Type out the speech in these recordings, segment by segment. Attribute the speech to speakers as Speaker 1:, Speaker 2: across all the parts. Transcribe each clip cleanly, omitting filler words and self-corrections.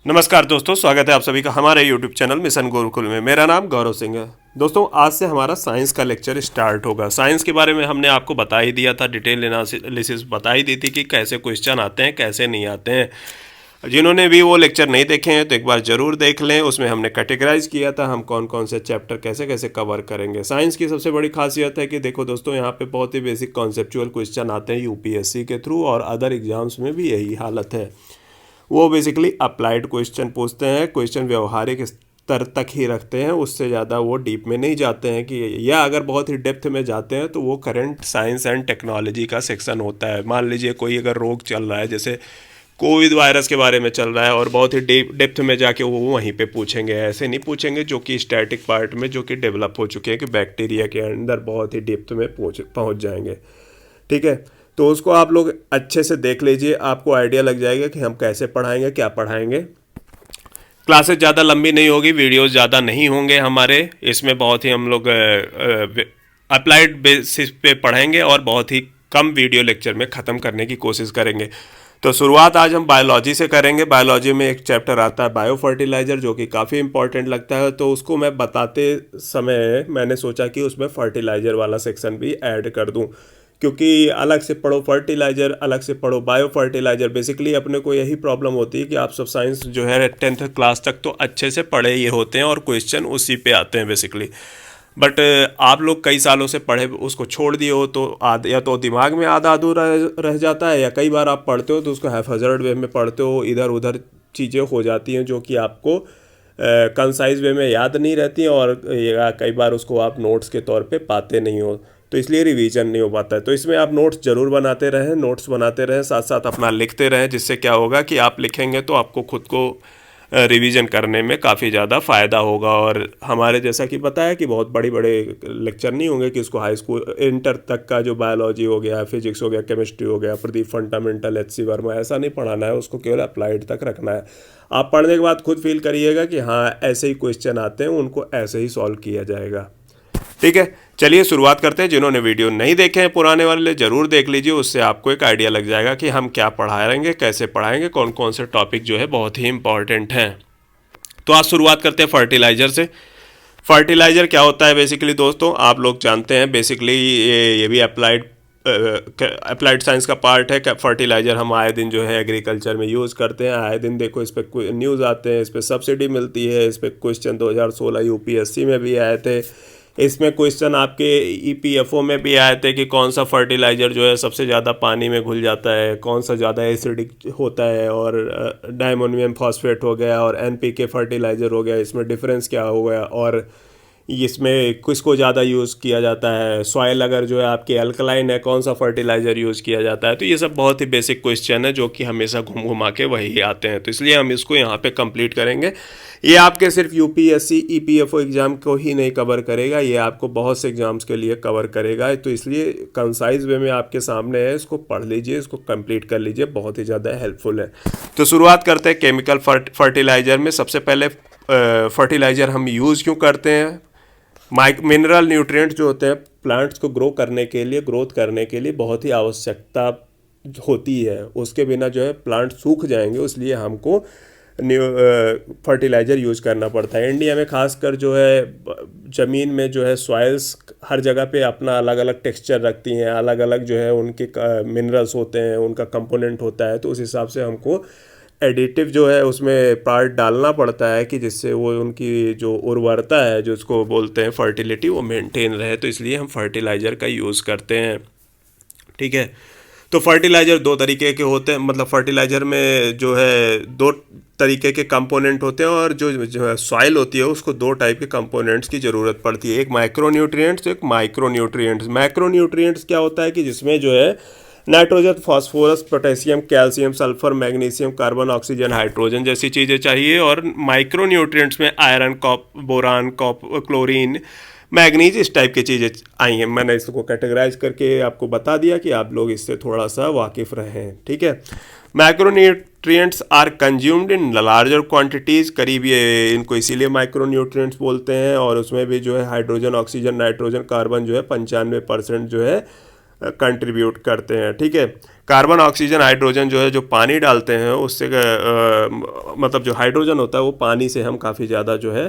Speaker 1: नमस्कार दोस्तों, स्वागत है आप सभी का हमारे YouTube चैनल मिशन गुरुकुल में। मेरा नाम गौरव सिंह है। दोस्तों, आज से हमारा साइंस का लेक्चर स्टार्ट होगा। साइंस के बारे में हमने आपको बता ही दिया था, डिटेल एनालिसिस बता ही दी थी कि कैसे क्वेश्चन आते हैं, कैसे नहीं आते हैं। जिन्होंने भी वो लेक्चर नहीं देखे हैं तो एक बार ज़रूर देख लें। उसमें हमने कैटेगराइज किया था हम कौन कौन से चैप्टर कैसे कैसे कवर करेंगे। साइंस की सबसे बड़ी खासियत है कि देखो दोस्तों, यहाँ पे बहुत ही बेसिक कॉन्सेप्चुअल क्वेश्चन आते हैं यूपीएससी के थ्रू, और अदर एग्जाम्स में भी यही हालत है। वो बेसिकली अप्लाइड क्वेश्चन पूछते हैं, क्वेश्चन व्यवहारिक स्तर तक ही रखते हैं, उससे ज़्यादा वो डीप में नहीं जाते हैं कि, या अगर बहुत ही डेप्थ में जाते हैं तो वो करंट साइंस एंड टेक्नोलॉजी का सेक्शन होता है। मान लीजिए कोई अगर रोग चल रहा है, जैसे कोविड वायरस के बारे में चल रहा है, और बहुत ही डेप्थ में जाके वो वहीं पे पूछेंगे। ऐसे नहीं पूछेंगे जो कि स्टैटिक पार्ट में, जो कि डेवलप हो चुके हैं, कि बैक्टीरिया के अंदर बहुत ही डेप्थ में पहुँच जाएंगे। ठीक है, तो उसको आप लोग अच्छे से देख लीजिए, आपको आइडिया लग जाएगा कि हम कैसे पढ़ाएंगे, क्या पढ़ाएंगे। क्लासेस ज़्यादा लंबी नहीं होगी, वीडियोस ज़्यादा नहीं होंगे हमारे इसमें। बहुत ही हम लोग अप्लाइड बेसिस पे पढ़ेंगे और बहुत ही कम वीडियो लेक्चर में ख़त्म करने की कोशिश करेंगे। तो शुरुआत आज हम बायोलॉजी से करेंगे। बायोलॉजी में एक चैप्टर आता है बायो फर्टिलाइज़र, जो कि काफ़ी इंपॉर्टेंट लगता है। तो उसको मैं बताते समय मैंने सोचा कि उसमें फर्टिलाइज़र वाला सेक्शन भी ऐड कर दूं, क्योंकि अलग से पढ़ो फर्टिलाइज़र, अलग से पढ़ो बायो फर्टिलाइज़र। बेसिकली अपने को यही प्रॉब्लम होती है कि आप सब साइंस जो है 10th क्लास तक तो अच्छे से पढ़े ये होते हैं और क्वेश्चन उसी पे आते हैं बेसिकली। बट आप लोग कई सालों से पढ़े उसको छोड़ दिए हो, तो या तो दिमाग में आधा अधूरा रह जाता है, या कई बार आप पढ़ते हो तो उसको हैफजर्ड वे में पढ़ते हो, इधर उधर चीज़ें हो जाती हैं जो कि आपको कंसाइज वे में याद नहीं रहती हैं, और या कई बार उसको आप नोट्स के तौर पे पाते नहीं हो, तो इसलिए रिवीजन नहीं हो पाता है। तो इसमें आप नोट्स ज़रूर बनाते रहें, नोट्स बनाते रहें, साथ साथ अपना लिखते रहें, जिससे क्या होगा कि आप लिखेंगे तो आपको खुद को रिवीजन करने में काफ़ी ज़्यादा फ़ायदा होगा। और हमारे जैसा कि बताया कि बहुत बड़े बड़े लेक्चर नहीं होंगे कि उसको हाई स्कूल इंटर तक का जो बायोलॉजी हो गया, फिजिक्स हो गया, केमिस्ट्री हो गया, प्रदीप फंडामेंटल, HC वर्मा, ऐसा नहीं पढ़ाना है। उसको केवल अप्लाइड तक रखना है। आप पढ़ने के बाद खुद फील करिएगा कि हाँ, ऐसे ही क्वेश्चन आते हैं, उनको ऐसे ही सॉल्व किया जाएगा। ठीक है, चलिए शुरुआत करते हैं। जिन्होंने वीडियो नहीं देखे हैं पुराने वाले, ज़रूर देख लीजिए, उससे आपको एक आइडिया लग जाएगा कि हम क्या पढ़ाएंगे, कैसे पढ़ाएंगे, कौन कौन से टॉपिक जो है बहुत ही इंपॉर्टेंट हैं। तो आज शुरुआत करते हैं फर्टिलाइज़र से। फर्टिलाइज़र क्या होता है बेसिकली दोस्तों, आप लोग जानते हैं। बेसिकली ये भी अप्लाइड साइंस का पार्ट है। फर्टिलाइज़र हम आए दिन जो है एग्रीकल्चर में यूज़ करते हैं। आए दिन देखो इस पर न्यूज़ आते हैं, इस पर सब्सिडी मिलती है, इस पर क्वेश्चन 2016 यूपीएससी में भी आए थे। इसमें क्वेश्चन आपके ईपीएफओ में भी आए थे कि कौन सा फर्टिलाइज़र जो है सबसे ज़्यादा पानी में घुल जाता है, कौन सा ज़्यादा एसिडिक होता है, और डायमोनियम फॉस्फेट हो गया और एनपीके फर्टिलाइज़र हो गया, इसमें डिफरेंस क्या हो गया, और इसमें किसको ज़्यादा यूज़ किया जाता है। सॉइल अगर जो है आपकी अल्कलाइन है, कौन सा फर्टिलाइज़र यूज़ किया जाता है। तो ये सब बहुत ही बेसिक क्वेश्चन है जो कि हमेशा घूम घुमा के वही आते हैं, तो इसलिए हम इसको यहाँ पे कंप्लीट करेंगे। ये आपके सिर्फ यूपीएससी ईपीएफओ एग्ज़ाम को ही नहीं कवर करेगा, ये आपको बहुत से एग्ज़ाम्स के लिए कवर करेगा। तो इसलिए कंसाइज वे में आपके सामने है, इसको पढ़ लीजिए, इसको कंप्लीट कर लीजिए, बहुत ही ज़्यादा हेल्पफुल है। तो शुरुआत करते हैं केमिकल फर्टिलाइज़र में। सबसे पहले फर्टिलाइज़र हम यूज़ क्यों करते हैं। मिनरल न्यूट्रिएंट्स जो होते हैं प्लांट्स को ग्रोथ करने के लिए बहुत ही आवश्यकता होती है। उसके बिना जो है प्लांट सूख जाएंगे, इसलिए हमको फर्टिलाइज़र यूज़ करना पड़ता है। इंडिया में खासकर जो है ज़मीन में जो है सॉइल्स हर जगह पे अपना अलग अलग टेक्सचर रखती हैं, अलग अलग जो है उनके मिनरल्स होते हैं, उनका कंपोनेंट होता है। तो उस हिसाब से हमको एडिटिव जो है उसमें पार्ट डालना पड़ता है कि जिससे वो उनकी जो उर्वरता है, जो उसको बोलते हैं फर्टिलिटी, वो मेंटेन रहे। तो इसलिए हम फर्टिलाइज़र का यूज़ करते हैं। ठीक है, तो फर्टिलाइज़र दो तरीके के होते हैं, मतलब फर्टिलाइज़र में जो है दो तरीके के कंपोनेंट होते हैं, और जो है सॉइल होती है उसको दो टाइप के कंपोनेंट्स की ज़रूरत पड़ती है, एक माइक्रोन्यूट्रिएंट्स, एक माइक्रोन्यूट्रिएंट्स। माइक्रोन्यूट्रिएंट्स क्या होता है कि जिसमें जो है nitrogen, phosphorus, potassium, calcium, sulphur, magnesium, carbon, oxygen, hydrogen जैसी चीज़ें चाहिए। और माइक्रोन्यूट्रिएंट्स में आयरन, बोरान, क्लोरीन, मैग्नीज, इस टाइप की चीज़ें आई हैं। मैंने इसको कैटेगराइज करके आपको बता दिया कि आप लोग इससे थोड़ा सा वाकिफ़ रहें। ठीक है, micronutrients are consumed in larger quantities, करीब ये इनको इसीलिए माइक्रोन्यूट्रिएंट्स बोलते हैं। और उसमें भी जो है हाइड्रोजन, ऑक्सीजन, नाइट्रोजन, कार्बन जो है 95% जो है कंट्रीब्यूट करते हैं। ठीक है, कार्बन, ऑक्सीजन, हाइड्रोजन जो है, जो पानी डालते हैं उससे मतलब जो हाइड्रोजन होता है वो पानी से हम काफ़ी ज़्यादा जो है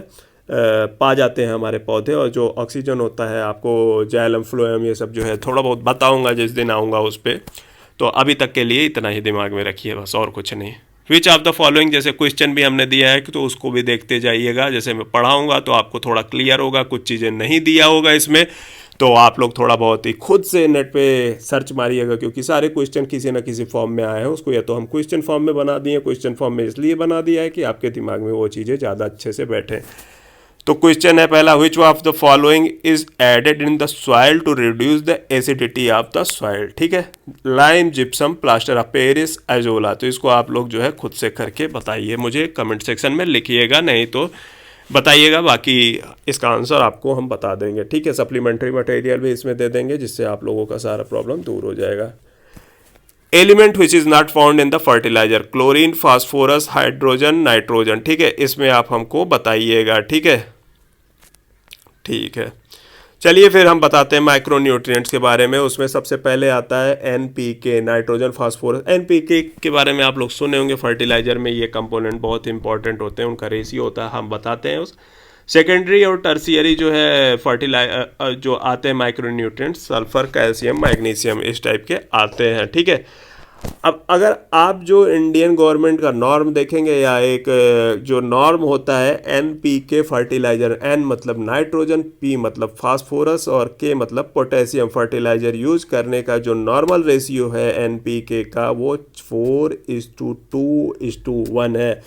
Speaker 1: पा जाते हैं हमारे पौधे, और जो ऑक्सीजन होता है आपको जाइलम फ्लोएम ये सब जो है थोड़ा बहुत बताऊंगा जिस दिन आऊँगा उस पर। तो अभी तक के लिए इतना ही दिमाग में रखिए बस, और कुछ नहीं। विच ऑफ द फॉलोइंग, जैसे क्वेश्चन भी हमने दिया है कि तो उसको भी देखते जाइएगा, जैसे मैं पढ़ाऊँगा तो आपको थोड़ा क्लियर होगा। कुछ चीज़ें नहीं दिया होगा इसमें तो आप लोग थोड़ा बहुत ही खुद से नेट पे सर्च मारिएगा, क्योंकि सारे क्वेश्चन किसी ना किसी फॉर्म में आए हैं। उसको या तो हम क्वेश्चन फॉर्म में बना दिए, क्वेश्चन फॉर्म में इसलिए बना दिया है कि आपके दिमाग में वो चीज़ें ज़्यादा अच्छे से बैठें। तो क्वेश्चन है पहला, which of the following is added in the soil to reduce the acidity of the soil. ठीक है, lime, gypsum, plaster of Paris, azolla. तो इसको आप लोग जो है खुद से करके बताइए, मुझे कमेंट सेक्शन में लिखिएगा, नहीं तो बताइएगा, बाकी इसका आंसर आपको हम बता देंगे। ठीक है, सप्लीमेंट्री मटेरियल भी इसमें दे देंगे जिससे आप लोगों का सारा प्रॉब्लम दूर हो जाएगा। Element which is not found in the fertiliser, chlorine, phosphorus, hydrogen, nitrogen. ठीक है, इसमें आप हमको बताइएगा। ठीक है, ठीक है, चलिए फिर हम बताते हैं माइक्रो न्यूट्रिएंट्स के बारे में। उसमें सबसे पहले आता है एनपीके, नाइट्रोजन, फास्फोरस। एनपीके के बारे में आप लोग सुने होंगे, फर्टिलाइजर में ये कंपोनेंट बहुत इंपॉर्टेंट होते हैं, उनका रेशियो होता है, हम बताते हैं उस। सेकेंडरी और टर्सियरी जो है जो आते हैं micro nutrients, sulphur, calcium, magnesium, इस टाइप के आते हैं। ठीक है, अब अगर आप जो इंडियन गवर्नमेंट का नॉर्म देखेंगे, या एक जो नॉर्म होता है एनपीके फर्टिलाइजर, एन मतलब नाइट्रोजन, पी मतलब फास्फोरस और के मतलब पोटेशियम फर्टिलाइजर यूज करने का जो नॉर्मल रेशियो है एनपीके का वो 4:2:1 है।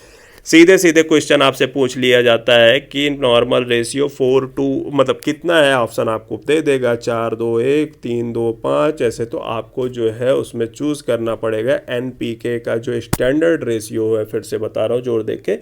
Speaker 1: सीधे सीधे क्वेश्चन आपसे पूछ लिया जाता है कि नॉर्मल रेशियो 4:2 मतलब कितना है, ऑप्शन आपको दे देगा 4:2:1, 3:2:5, ऐसे। तो आपको जो है उसमें चूज करना पड़ेगा एनपीके का जो स्टैंडर्ड रेशियो है, फिर से बता रहा हूँ जोर देख के,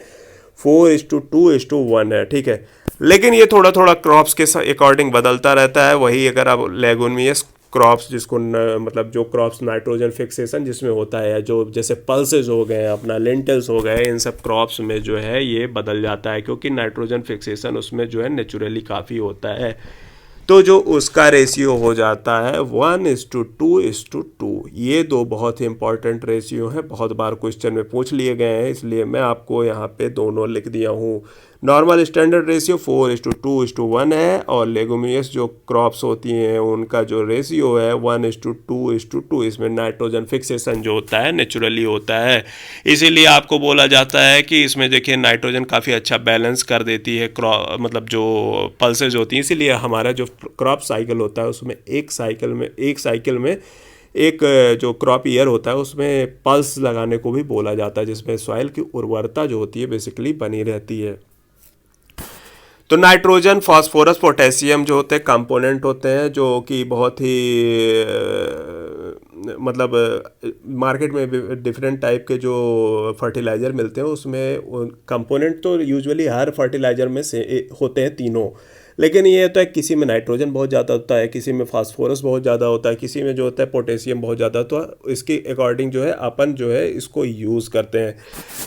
Speaker 1: 4:2:1 है। ठीक है, लेकिन ये थोड़ा थोड़ा क्रॉप्स के अकॉर्डिंग बदलता रहता है। वही अगर आप लेगुमिनस क्रॉप्स जिसको मतलब जो क्रॉप्स नाइट्रोजन फिक्सेशन जिसमें होता है, जो जैसे पल्सेस हो गए, अपना लेंटल्स हो गए, इन सब क्रॉप्स में जो है ये बदल जाता है, क्योंकि नाइट्रोजन फिक्सेशन उसमें जो है नेचुरली काफ़ी होता है। तो जो उसका रेशियो हो जाता है 1:2:2। ये दो बहुत ही इंपॉर्टेंट रेशियो हैं, बहुत बार क्वेश्चन में पूछ लिए गए हैं, इसलिए मैं आपको यहाँ पे दोनों लिख दिया हूँ। नॉर्मल स्टैंडर्ड रेशियो 4:2:1 है, और लेगुमिनस जो क्रॉप्स होती हैं उनका जो रेशियो है 1:2:2। इसमें नाइट्रोजन फिक्सेशन जो होता है नेचुरली होता है, इसीलिए आपको बोला जाता है कि इसमें देखिए नाइट्रोजन काफ़ी अच्छा बैलेंस कर देती है मतलब जो पल्सेज होती हैं। इसीलिए हमारा जो क्रॉप साइकिल होता है उसमें एक साइकिल में एक जो क्रॉप ईयर होता है उसमें पल्स लगाने को भी बोला जाता है, जिसमें सॉइल की उर्वरता जो होती है बेसिकली बनी रहती है। तो नाइट्रोजन, फास्फोरस, पोटेशियम जो होते हैं कंपोनेंट होते हैं, जो कि बहुत ही मतलब मार्केट में डिफरेंट टाइप के जो फर्टिलाइज़र मिलते हैं उसमें कंपोनेंट तो यूजुअली हर फर्टिलाइज़र में से होते हैं तीनों, लेकिन ये होता है किसी में नाइट्रोजन बहुत ज़्यादा होता है, किसी में फास्फोरस बहुत ज़्यादा होता है, किसी में जो होता है पोटेशियम बहुत ज़्यादा। तो इसके अकॉर्डिंग जो है अपन जो है इसको यूज़ करते हैं।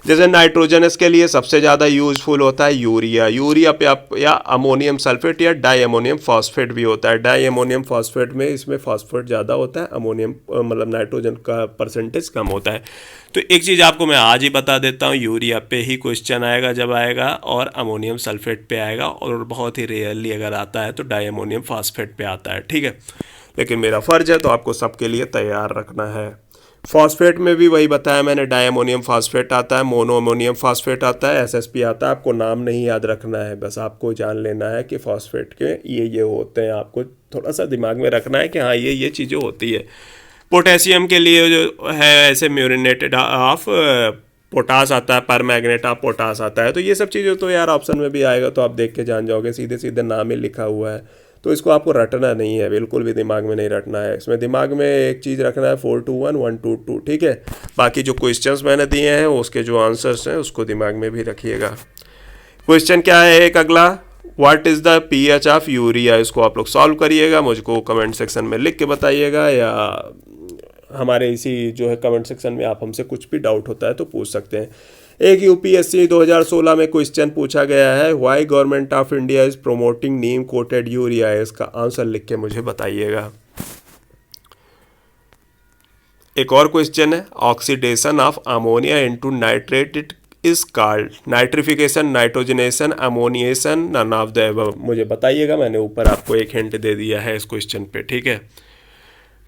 Speaker 1: जैसे नाइट्रोजन इसके लिए सबसे ज़्यादा यूज़फुल होता है यूरिया पे आप, या अमोनियम सल्फेट या डाई अमोनियम फॉस्फेट भी होता है। डाई अमोनियम फॉस्फेट में इसमें फॉस्फेट ज़्यादा होता है, अमोनियम मतलब नाइट्रोजन का परसेंटेज कम होता है। तो एक चीज़ आपको मैं आज ही बता देता हूँ, यूरिया पे ही क्वेश्चन आएगा जब आएगा, और अमोनियम सल्फेट पे आएगा, और बहुत ही रेयरली अगर आता है तो डाई अमोनियम फॉस्फेट पे आता है। ठीक है, लेकिन मेरा फ़र्ज है तो आपको सबके लिए तैयार रखना है। फॉस्फेट में भी वही बताया मैंने, डाई अमोनियम फॉस्फेट आता है, मोनो अमोनियम फॉस्फेट आता है, एसएसपी आता है। आपको नाम नहीं याद रखना है, बस आपको जान लेना है कि फॉस्फेट के ये होते हैं, आपको थोड़ा सा दिमाग में रखना है कि हाँ ये चीज़ें होती है। पोटेशियम के लिए जो है ऐसे म्यूरिनेटेड ऑफ पोटास आता है, पर मैग्नेट ऑफ पोटास आता है। तो ये सब चीज़ें तो यार ऑप्शन में भी आएगा तो आप देख के जान जाओगे, सीधे सीधे नाम ही लिखा हुआ है, तो इसको आपको रटना नहीं है, बिल्कुल भी दिमाग में नहीं रटना है। इसमें दिमाग में एक चीज़ रखना है 4:1, 1:2. ठीक है, बाकी जो क्वेश्चंस मैंने दिए हैं उसके जो आंसर्स हैं उसको दिमाग में भी रखिएगा। क्वेश्चन क्या है एक अगला, what is the pH of urea, इसको आप लोग सॉल्व करिएगा, मुझको कमेंट सेक्शन में लिख के बताइएगा, या हमारे इसी जो है कमेंट सेक्शन में आप हमसे कुछ भी डाउट होता है तो पूछ सकते हैं। एक यूपीएससी 2016 में क्वेश्चन पूछा गया है, why government of India is promoting neem coated urea, इसका आंसर लिख के मुझे बताइएगा। एक और क्वेश्चन है, oxidation of ammonia into nitrate it is called nitrification, nitrogenation, ammoniation, none of the above. मुझे बताइएगा, मैंने ऊपर आपको एक हिंट दे दिया है इस क्वेश्चन पे, ठीक है।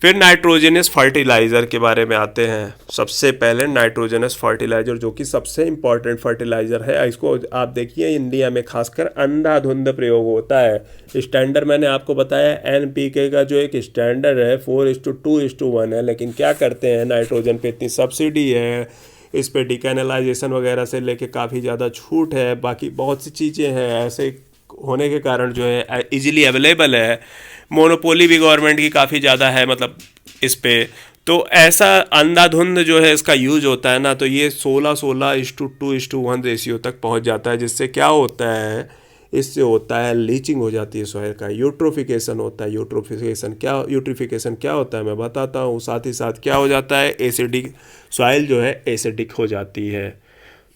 Speaker 1: फिर नाइट्रोजनस फर्टिलाइज़र के बारे में आते हैं। सबसे पहले नाइट्रोजनस फर्टिलाइज़र जो कि सबसे इम्पॉर्टेंट फर्टिलाइज़र है, इसको आप देखिए इंडिया में खासकर अंधाधुंध प्रयोग होता है। स्टैंडर्ड मैंने आपको बताया NPK का जो एक स्टैंडर्ड है 4:2:1 है, लेकिन क्या करते हैं, नाइट्रोजन पे इतनी सब्सिडी है, इस पे डिकैनलाइजेशन वगैरह से लेके काफ़ी ज़्यादा छूट है, बाकी बहुत सी चीज़ें हैं, ऐसे होने के कारण जो है इजीली अवेलेबल है, मोनोपोली भी गवर्नमेंट की काफ़ी ज़्यादा है मतलब इस पे, तो ऐसा अंधाधुंध जो है इसका यूज होता है ना, तो ये 16:2:1 रेशियो तक पहुंच जाता है, जिससे क्या होता है, इससे होता है लीचिंग हो जाती है सॉइल का, यूट्रोफिकेशन होता है। यूट्रिफिकेशन क्या होता है मैं बताता हूँ, साथ ही साथ क्या हो जाता है, एसिडिक सॉइल जो है एसिडिक हो जाती है।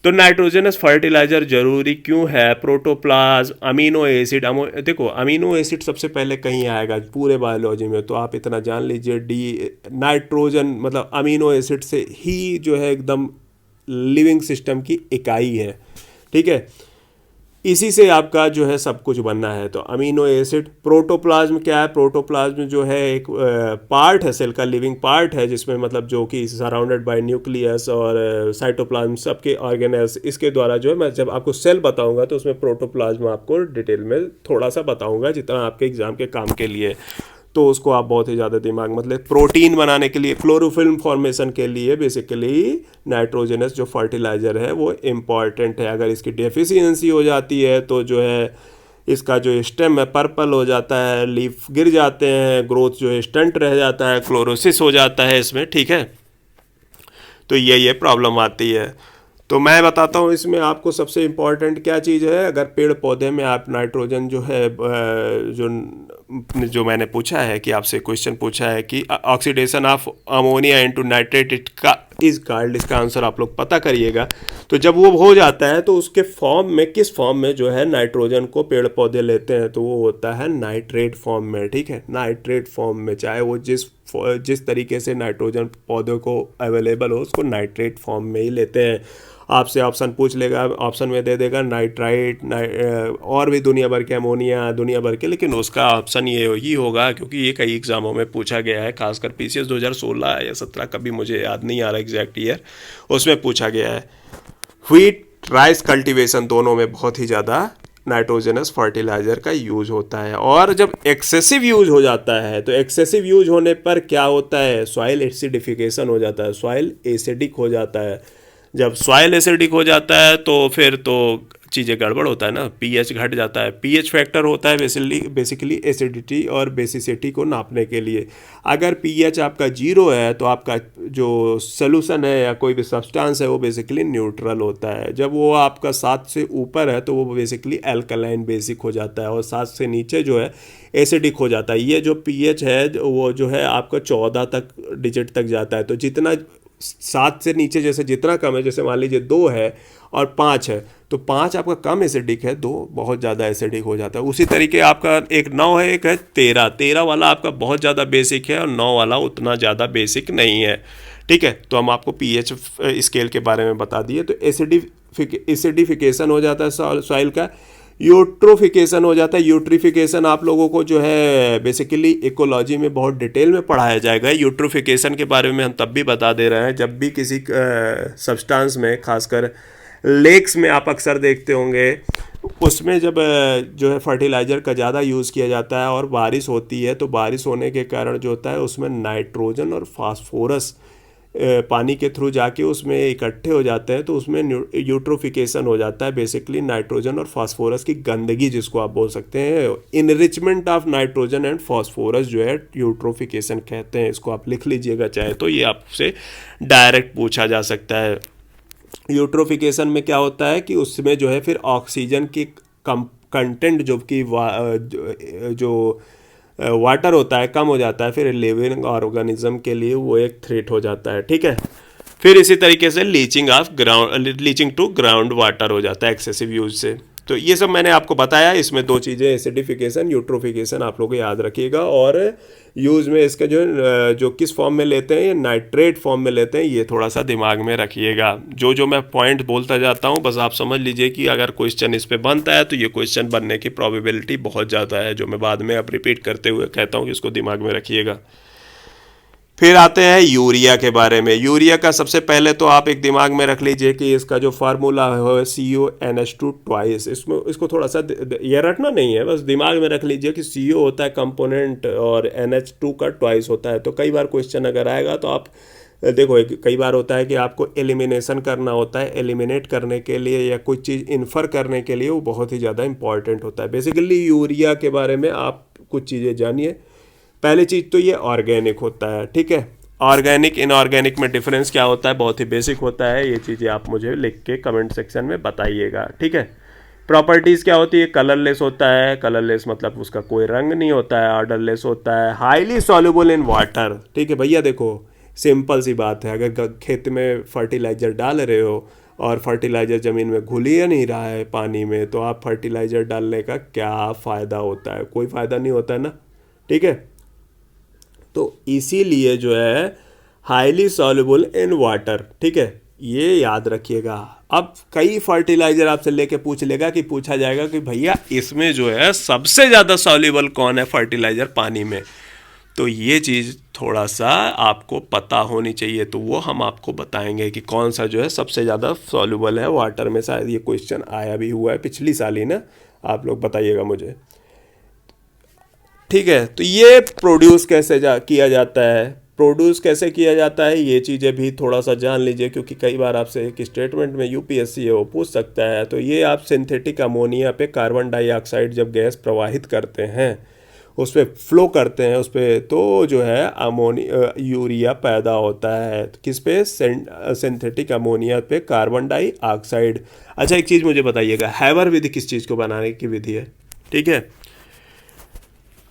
Speaker 1: तो नाइट्रोजनस फर्टिलाइजर जरूरी क्यों है, प्रोटोप्लाज्म, अमीनो एसिड, देखो अमीनो एसिड सबसे पहले कहीं आएगा पूरे बायोलॉजी में, तो आप इतना जान लीजिए, नाइट्रोजन मतलब अमीनो एसिड से ही जो है एकदम लिविंग सिस्टम की इकाई है, ठीक है, इसी से आपका जो है सब कुछ बनना है। तो अमीनो एसिड, प्रोटोप्लाज्म क्या है, प्रोटोप्लाज्म जो है एक पार्ट है, सेल का लिविंग पार्ट है, जिसमें मतलब जो कि सराउंडेड बाय न्यूक्लियस और साइटोप्लाज्म सबके ऑर्गेनेल्स, इसके द्वारा जो है, मैं जब आपको सेल बताऊंगा तो उसमें प्रोटोप्लाज्म आपको डिटेल में थोड़ा सा बताऊंगा, जितना आपके एग्जाम के काम के लिए, तो उसको आप बहुत ही ज़्यादा दिमाग मतलब प्रोटीन बनाने के लिए, क्लोरोफिल्म फॉर्मेशन के लिए बेसिकली नाइट्रोजनस जो फर्टिलाइज़र है वो इम्पॉर्टेंट है। अगर इसकी डेफिशिएंसी हो जाती है तो जो है इसका जो स्टेम है पर्पल हो जाता है, लीफ गिर जाते हैं, ग्रोथ जो है स्टंट रह जाता है, क्लोरोसिस हो जाता है इसमें, ठीक है। तो ये प्रॉब्लम आती है। तो मैं बताता हूँ इसमें आपको सबसे इम्पॉर्टेंट क्या चीज़ है। अगर पेड़ पौधे में आप नाइट्रोजन जो है जो मैंने पूछा है कि आपसे क्वेश्चन पूछा है कि oxidation of ammonia into nitrate it का इज कॉल्ड, इसका आंसर आप लोग पता करिएगा। तो जब वो हो जाता है तो उसके फॉर्म में, किस फॉर्म में जो है नाइट्रोजन को पेड़ पौधे लेते हैं, तो वो होता है नाइट्रेट फॉर्म में, ठीक है, नाइट्रेट फॉर्म में, चाहे वो जिस तरीके से नाइट्रोजन पौधों को अवेलेबल हो उसको नाइट्रेट फॉर्म में ही लेते हैं। आपसे ऑप्शन पूछ लेगा, ऑप्शन में दे देगा नाइट्राइट, और भी दुनिया भर के, अमोनिया, दुनिया भर के, लेकिन उसका ऑप्शन ये ही होगा क्योंकि ये कई एग्जामों में पूछा गया है, खासकर PCS 2016 या 17 कभी मुझे याद नहीं आ रहा एग्जैक्ट ईयर, उसमें पूछा गया है। व्हीट राइस कल्टीवेशन दोनों में बहुत ही ज़्यादा नाइट्रोजनस फर्टिलाइज़र का यूज होता है। और जब एक्सेसिव यूज हो जाता है तो एक्सेसिव यूज होने पर क्या होता है, सॉइल एसिडिफिकेशन हो जाता है, सॉइल एसिडिक हो जाता है। जब सॉइल एसिडिक हो जाता है तो फिर तो चीज़ें गड़बड़ होता है ना, pH घट जाता है। pH फैक्टर होता है बेसिकली एसिडिटी और बेसिसिटी को नापने के लिए। अगर pH आपका 0 है तो आपका जो सोल्यूशन है या कोई भी सब्सटेंस है वो बेसिकली न्यूट्रल होता है। जब वो आपका 7 से ऊपर है तो वो बेसिकली एल्कलाइन बेसिक हो जाता है, और 7 से नीचे जो है एसिडिक हो जाता है। ये जो pH है वो जो है आपका 14 तक डिजिट तक जाता है। तो जितना 7 से नीचे जैसे जितना कम है, जैसे मान लीजिए 2 है और 5 है, तो 5 आपका कम एसिडिक है, 2 बहुत ज़्यादा एसिडिक हो जाता है। उसी तरीके आपका एक 9 है, एक है 13 वाला आपका बहुत ज़्यादा बेसिक है और 9 वाला उतना ज़्यादा बेसिक नहीं है, ठीक है। तो हम आपको pH स्केल के बारे में बता दिए। तो एसिडिफिकेशन हो जाता है सॉइल का, यूट्रोफिकेशन हो जाता है। यूट्रिफिकेशन आप लोगों को जो है बेसिकली इकोलॉजी में बहुत डिटेल में पढ़ाया जाएगा। यूट्रोफिकेशन के बारे में हम तब भी बता दे रहे हैं जब भी किसी सब्सटेंस में, खासकर लेक्स में आप अक्सर देखते होंगे, उसमें जब जो है फर्टिलाइज़र का ज़्यादा यूज़ किया जाता है और बारिश होती है, तो बारिश होने के कारण जो होता है उसमें नाइट्रोजन और फास्फोरस पानी के थ्रू जाके उसमें इकट्ठे हो जाते हैं, तो उसमें यूट्रोफिकेशन हो जाता है। बेसिकली नाइट्रोजन और फास्फोरस की गंदगी जिसको आप बोल सकते हैं, enrichment of nitrogen and phosphorus जो है यूट्रोफिकेशन कहते हैं। इसको आप लिख लीजिएगा चाहे तो, ये आपसे डायरेक्ट पूछा जा सकता है। यूट्रोफिकेशन में क्या होता है कि उसमें जो है फिर ऑक्सीजन की कंटेंट जो कि जो वाटर होता है कम हो जाता है, फिर लिविंग ऑर्गेनिज्म के लिए वो एक थ्रेट हो जाता है, ठीक है। फिर इसी तरीके से लीचिंग टू ग्राउंड वाटर हो जाता है एक्सेसिव यूज से। तो ये सब मैंने आपको बताया। इसमें दो चीज़ें, एसिडिफिकेशन, यूट्रोफिकेशन, आप लोग याद रखिएगा। और यूज़ में इसका जो किस फॉर्म में लेते हैं, ये नाइट्रेट फॉर्म में लेते हैं, ये थोड़ा सा दिमाग में रखिएगा। जो मैं पॉइंट बोलता जाता हूँ बस आप समझ लीजिए कि अगर क्वेश्चन इस पे बनता है तो ये क्वेश्चन बनने की प्रोबेबिलिटी बहुत ज़्यादा है, जो मैं बाद में अब रिपीट करते हुए कहता हूँ कि इसको दिमाग में रखिएगा। फिर आते हैं यूरिया के बारे में। यूरिया का सबसे पहले तो आप एक दिमाग में रख लीजिए कि इसका जो फार्मूला है CONH2 ट्वाइस। इसको थोड़ा सा ये रटना नहीं है, बस दिमाग में रख लीजिए कि CO होता है कंपोनेंट और NH2 का ट्वाइस होता है। तो कई बार क्वेश्चन अगर आएगा तो आप देखो, कई बार होता है कि आपको एलिमिनेशन करना होता है, एलिमिनेट करने के लिए या कोई चीज़ इन्फर करने के लिए वो बहुत ही ज़्यादा इंपॉर्टेंट होता है। बेसिकली यूरिया के बारे में आप कुछ चीज़ें जानिए। पहली चीज़ तो ये ऑर्गेनिक होता है, ठीक है। ऑर्गेनिक इनऑर्गेनिक में डिफरेंस क्या होता है, बहुत ही बेसिक होता है। ये चीज़ें आप मुझे लिख के कमेंट सेक्शन में बताइएगा, ठीक है। प्रॉपर्टीज़ क्या होती है, कलरलेस होता है। कलरलेस मतलब उसका कोई रंग नहीं होता है। ऑर्डरलेस होता है। हाईली सॉल्युबल इन वाटर, ठीक है भैया। देखो सिंपल सी बात है, अगर खेत में फर्टिलाइज़र डाल रहे हो और फर्टिलाइज़र ज़मीन में घुल ही नहीं रहा है पानी में, तो आप फर्टिलाइज़र डालने का क्या फ़ायदा होता है, कोई फ़ायदा नहीं होता है ना, ठीक है। तो इसीलिए जो है हाईली सॉल्युबल इन वाटर, ठीक है, ये याद रखिएगा। अब कई फर्टिलाइजर आपसे लेके पूछा जाएगा कि भैया इसमें जो है सबसे ज़्यादा सॉल्युबल कौन है फर्टिलाइजर पानी में, तो ये चीज़ थोड़ा सा आपको पता होनी चाहिए। तो वो हम आपको बताएंगे कि कौन सा जो है सबसे ज़्यादा सॉल्युबल है वाटर में। शायद ये क्वेश्चन आया भी हुआ है पिछली साल ही ना, आप लोग बताइएगा मुझे, ठीक है। तो ये प्रोड्यूस कैसे किया जाता है, प्रोड्यूस कैसे किया जाता है, ये चीज़ें भी थोड़ा सा जान लीजिए, क्योंकि कई बार आपसे एक स्टेटमेंट में UPSC है वो पूछ सकता है। तो ये आप सिंथेटिक अमोनिया पे कार्बन डाइऑक्साइड जब गैस प्रवाहित करते हैं, उस पर फ्लो करते हैं उस पर, तो जो है यूरिया पैदा होता है। तो किस पे, सिंथेटिक अमोनिया पे कार्बन डाइऑक्साइड। अच्छा एक चीज़ मुझे बताइएगा, हैबर विधि किस चीज़ को बनाने की विधि है, ठीक है।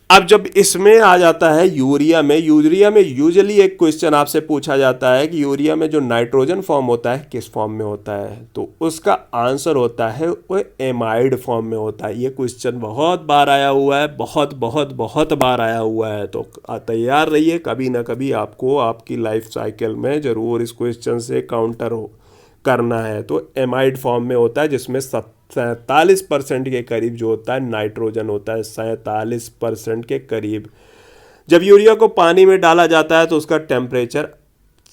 Speaker 1: अब जब इसमें आ जाता है यूरिया में यूजुअली एक क्वेश्चन आपसे पूछा जाता है कि यूरिया में जो नाइट्रोजन फॉर्म होता है किस फॉर्म में होता है, तो उसका आंसर होता है वो एमाइड फॉर्म में होता है। ये क्वेश्चन बहुत बार आया हुआ है, बहुत बार आया हुआ है। तो तैयार रहिए, कभी ना कभी आपको आपकी लाइफ साइकिल में ज़रूर इस क्वेश्चन से काउंटर करना है। तो एमाइड फॉर्म में होता है, जिसमें 47% के करीब जो होता है नाइट्रोजन होता है, 47% के करीब। जब यूरिया को पानी में डाला जाता है तो उसका टेम्परेचर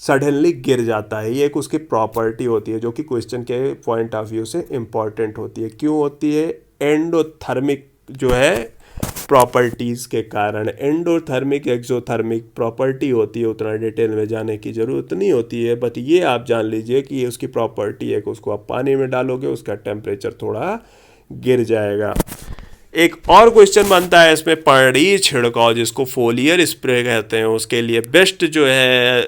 Speaker 1: सडनली गिर जाता है। ये एक उसकी प्रॉपर्टी होती है जो कि क्वेश्चन के पॉइंट ऑफ व्यू से इम्पॉर्टेंट होती है। क्यों होती है, एंडोथर्मिक जो है प्रॉपर्टीज़ के कारण। एंडोथर्मिक एक्सोथर्मिक प्रॉपर्टी होती है, उतना डिटेल में जाने की ज़रूरत नहीं होती है, बट ये आप जान लीजिए कि ये उसकी प्रॉपर्टी है कि उसको आप पानी में डालोगे उसका टेम्परेचर थोड़ा गिर जाएगा। एक और क्वेश्चन बनता है इसमें, पर्णी छिड़काव जिसको फोलियर स्प्रे कहते हैं, उसके लिए बेस्ट जो है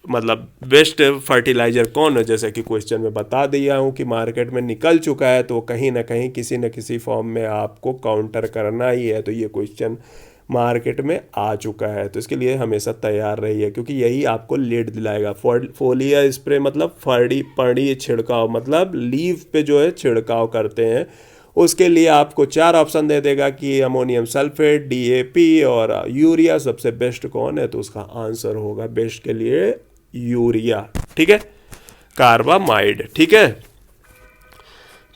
Speaker 1: मतलब बेस्ट फर्टिलाइज़र कौन है, जैसे कि क्वेश्चन में बता दिया हूँ कि मार्केट में निकल चुका है, तो कहीं ना कहीं किसी न किसी फॉर्म में आपको काउंटर करना ही है। तो ये क्वेश्चन मार्केट में आ चुका है, तो इसके लिए हमेशा तैयार रहिए, क्योंकि यही आपको लीड दिलाएगा। फोलियर स्प्रे मतलब पर्णी छिड़काव, मतलब लीव पे जो है छिड़काव करते हैं। उसके लिए आपको 4 ऑप्शन दे देगा कि अमोनियम सल्फेट, DAP और यूरिया, सबसे बेस्ट कौन है, तो उसका आंसर होगा बेस्ट के लिए यूरिया, ठीक है, कार्बामाइड, ठीक है।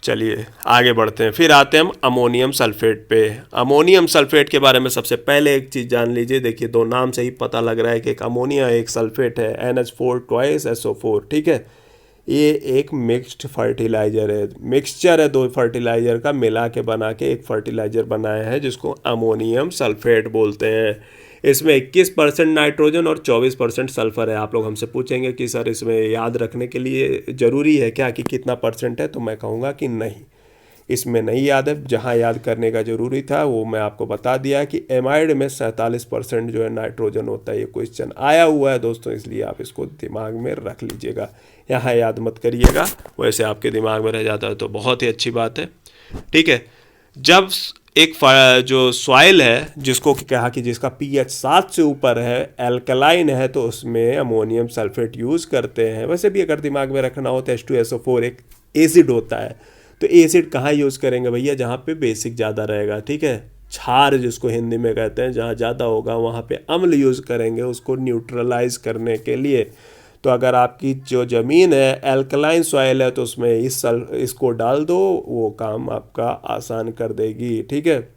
Speaker 1: चलिए आगे बढ़ते हैं, फिर आते हैं हम अमोनियम सल्फेट पे। अमोनियम सल्फेट के बारे में सबसे पहले एक चीज़ जान लीजिए। देखिए दो नाम से ही पता लग रहा है कि एक अमोनिया एक सल्फेट है, NH4 ट्वाइस SO4, ठीक है। ये एक मिक्स्ड फर्टिलाइज़र है, मिक्सचर है दो फर्टिलाइज़र का मिला के बना के एक फर्टिलाइज़र बनाया है जिसको अमोनियम सल्फेट बोलते हैं। इसमें 21% नाइट्रोजन और 24% सल्फ़र है। आप लोग हमसे पूछेंगे कि सर इसमें याद रखने के लिए ज़रूरी है क्या कि कितना परसेंट है, तो मैं कहूँगा कि नहीं, इसमें नहीं याद है। जहाँ याद करने का ज़रूरी था वो मैं आपको बता दिया कि एमाइड में 47% जो है नाइट्रोजन होता है। ये क्वेश्चन आया हुआ है दोस्तों, इसलिए आप इसको दिमाग में रख लीजिएगा, यहाँ याद मत करिएगा, वैसे आपके दिमाग में रह जाता है तो बहुत ही अच्छी बात है, ठीक है। जब एक जो सॉइल है जिसको कहा कि जिसका pH 7 से ऊपर है, एल्कलाइन है, तो उसमें अमोनियम सल्फेट यूज़ करते हैं। वैसे भी अगर दिमाग में रखना हो तो H2SO4 एक एसिड होता है, तो एसिड कहाँ यूज़ करेंगे भैया? जहाँ पे बेसिक ज़्यादा रहेगा, ठीक है। क्षार जिसको हिंदी में कहते हैं, जहाँ ज़्यादा होगा वहाँ पे अम्ल यूज़ करेंगे उसको न्यूट्रलाइज करने के लिए। तो अगर आपकी जो ज़मीन है एल्कलाइन सॉइल है तो उसमें इसको डाल दो, वो काम आपका आसान कर देगी, ठीक है।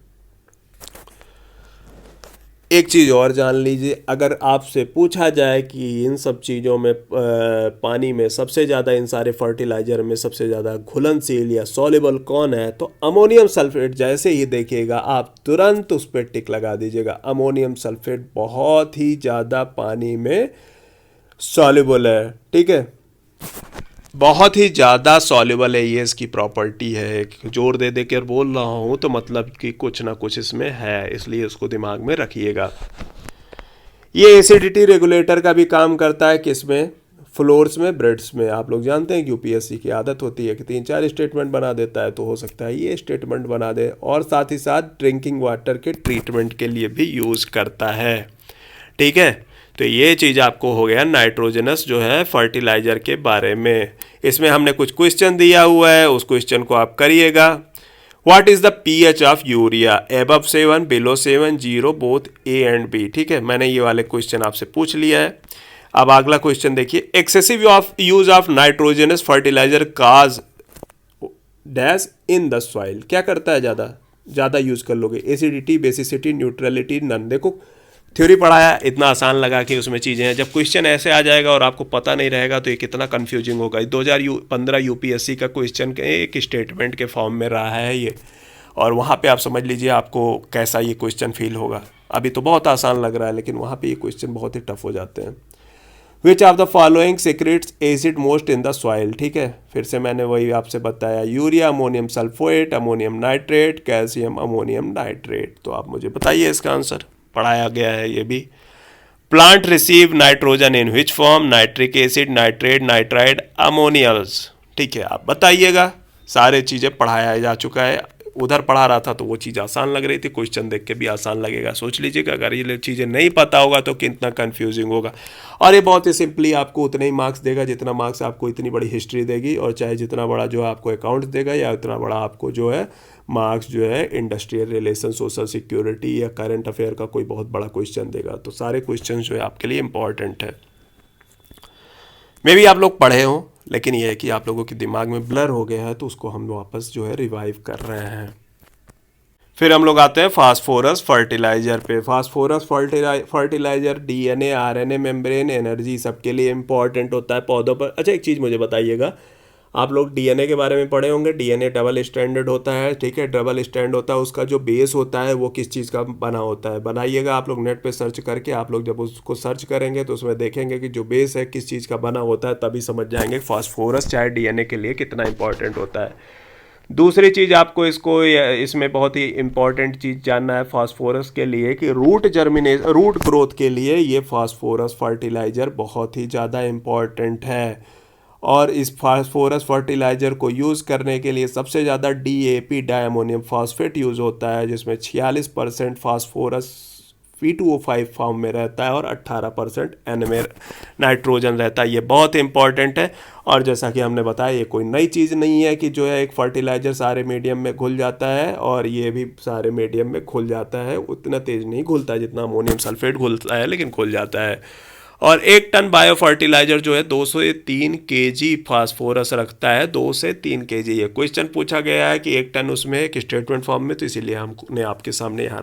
Speaker 1: एक चीज़ और जान लीजिए, अगर आपसे पूछा जाए कि इन सब चीज़ों में पानी में सबसे ज़्यादा, इन सारे फर्टिलाइज़र में सबसे ज़्यादा घुलनशील या सॉल्युबल कौन है, तो अमोनियम सल्फेट जैसे ही देखिएगा आप तुरंत उस पर टिक लगा दीजिएगा। अमोनियम सल्फेट बहुत ही ज़्यादा पानी में सॉल्युबल है, ठीक है, बहुत ही ज़्यादा सॉल्युबल है, ये इसकी प्रॉपर्टी है। जोर दे दे कर बोल रहा हूँ तो मतलब कि कुछ ना कुछ इसमें है, इसलिए इसको दिमाग में रखिएगा। ये एसिडिटी रेगुलेटर का भी काम करता है, किसमें? फ्लोर्स में, ब्रेड्स में। आप लोग जानते हैं कि यूपीएससी की आदत होती है कि 3-4 स्टेटमेंट बना देता है, तो हो सकता है ये स्टेटमेंट बना दे। और साथ ही साथ ड्रिंकिंग वाटर के ट्रीटमेंट के लिए भी यूज़ करता है, ठीक है। तो ये चीज़ आपको हो गया नाइट्रोजनस जो है फर्टिलाइज़र के बारे में। इसमें हमने कुछ क्वेश्चन दिया हुआ है, उस क्वेश्चन को आप करिएगा। What is the pH of urea? Above 7, below 7, 0, both A and B, ठीक है। मैंने ये वाले क्वेश्चन आपसे पूछ लिया है। अब अगला क्वेश्चन देखिए, excessive use of nitrogenous fertiliser cause dash in the soil. क्या करता है? ज़्यादा यूज़ कर लोगे, एसिडिटी, बेसिसिटी, न्यूट्रलिटी, नन। देखो थ्योरी पढ़ाया, इतना आसान लगा कि उसमें चीज़ें हैं। जब क्वेश्चन ऐसे आ जाएगा और आपको पता नहीं रहेगा तो ये कितना कंफ्यूजिंग होगा। 2015 यूपीएससी का क्वेश्चन के एक स्टेटमेंट के फॉर्म में रहा है ये, और वहाँ पे आप समझ लीजिए आपको कैसा ये क्वेश्चन फील होगा। अभी तो बहुत आसान लग रहा है, लेकिन वहाँ पे ये क्वेश्चन बहुत ही टफ हो जाते हैं। Which of the following secretes acid most in the soil, ठीक है। फिर से मैंने वही आपसे बताया, urea, ammonium sulphate, ammonium nitrate, calcium ammonium nitrate. तो आप मुझे बताइए इसका आंसर, पढ़ाया गया है ये भी। Plant receive nitrogen in which form? Nitric acid, nitrate, nitride, ammonials, ठीक है। आप बताइएगा, सारे चीज़ें पढ़ाया जा चुका है। उधर पढ़ा रहा था तो वो चीज़ आसान लग रही थी, क्वेश्चन देख के भी आसान लगेगा। सोच लीजिएगा अगर ये चीज़ें नहीं पता होगा तो कितना कंफ्यूजिंग होगा। और ये बहुत ही सिंपली आपको उतने ही मार्क्स देगा जितना मार्क्स आपको इतनी बड़ी हिस्ट्री देगी, और चाहे जितना बड़ा जो है आपको अकाउंट्स देगा, या उतना बड़ा आपको जो है मार्क्स जो है इंडस्ट्रियल रिलेशन, सोशल सिक्योरिटी या करंट अफेयर का कोई बहुत बड़ा क्वेश्चन देगा। तो सारे क्वेश्चन जो है आपके लिए इंपॉर्टेंट है। मे भी आप लोग पढ़े हों, लेकिन यह है कि आप लोगों के दिमाग में ब्लर हो गया है, तो उसको हम वापस जो है रिवाइव कर रहे हैं। फिर हम लोग आते हैं फास्फोरस फर्टिलाइजर पे। Phosphorus fertiliser DNA, RNA, membrane, energy सबके लिए इंपॉर्टेंट होता है पौधों पर। अच्छा एक चीज़ मुझे बताइएगा, आप लोग डीएनए के बारे में पढ़े होंगे। डीएनए डबल स्टैंडर्ड होता है, ठीक है। डबल स्टैंड होता है, उसका जो बेस होता है वो किस चीज़ का बना होता है? बनाइएगा आप लोग नेट पे सर्च करके। आप लोग जब उसको सर्च करेंगे तो उसमें देखेंगे कि जो बेस है किस चीज़ का बना होता है, तभी समझ जाएंगे फास्फोरस चाहे डीएनए के लिए कितना इंपॉर्टेंट होता है। दूसरी चीज़ आपको इसमें बहुत ही इंपॉर्टेंट चीज़ जानना है फास्फोरस के लिए कि रूट ग्रोथ के लिए ये फास्फोरस फर्टिलाइज़र बहुत ही ज़्यादा इम्पॉर्टेंट है। और इस फास्फोरस फर्टिलाइज़र को यूज़ करने के लिए सबसे ज़्यादा डीएपी, डायमोनियम फॉस्फेट यूज़ होता है, जिसमें 46% फास्फोरस P2O5 फॉर्म में रहता है और 18% N में नाइट्रोजन रहता है। ये बहुत इंपॉर्टेंट है। और जैसा कि हमने बताया, ये कोई नई चीज़ नहीं है कि जो है एक फर्टिलाइज़र सारे मीडियम में घुल जाता है, और ये भी सारे मीडियम में घुल जाता है। उतना तेज़ नहीं घुलता जितना अमोनियम सल्फेट घुलता है, लेकिन घुल जाता है। और 1 टन बायो फर्टिलाइजर जो है 2 से 3 केजी फास्फोरस रखता है। 2 से 3 केजी, ये क्वेश्चन पूछा गया है कि 1 टन उसमें एक स्टेटमेंट फॉर्म में, तो इसीलिए हमने आपके सामने यहाँ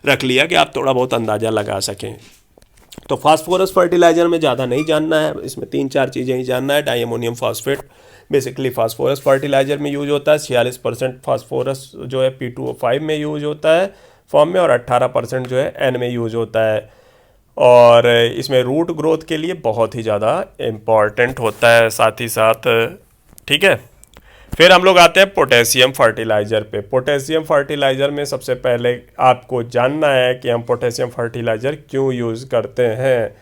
Speaker 1: रख लिया कि आप थोड़ा बहुत अंदाज़ा लगा सकें। तो फास्फोरस फर्टिलाइजर में ज़्यादा नहीं जानना है, इसमें 3-4 चीज़ें ही जानना है। Diammonium phosphate basically phosphorus fertiliser में यूज होता है। 46% फास्फोरस जो है P2O5 में यूज होता है फॉर्म में, और 18% जो है N में यूज होता है। और इसमें रूट ग्रोथ के लिए बहुत ही ज़्यादा इम्पॉर्टेंट होता है साथ ही साथ, ठीक है। फिर हम लोग आते हैं पोटेशियम फर्टिलाइज़र पे। पोटेशियम फर्टिलाइज़र में सबसे पहले आपको जानना है कि हम पोटेशियम फर्टिलाइज़र क्यों यूज़ करते हैं।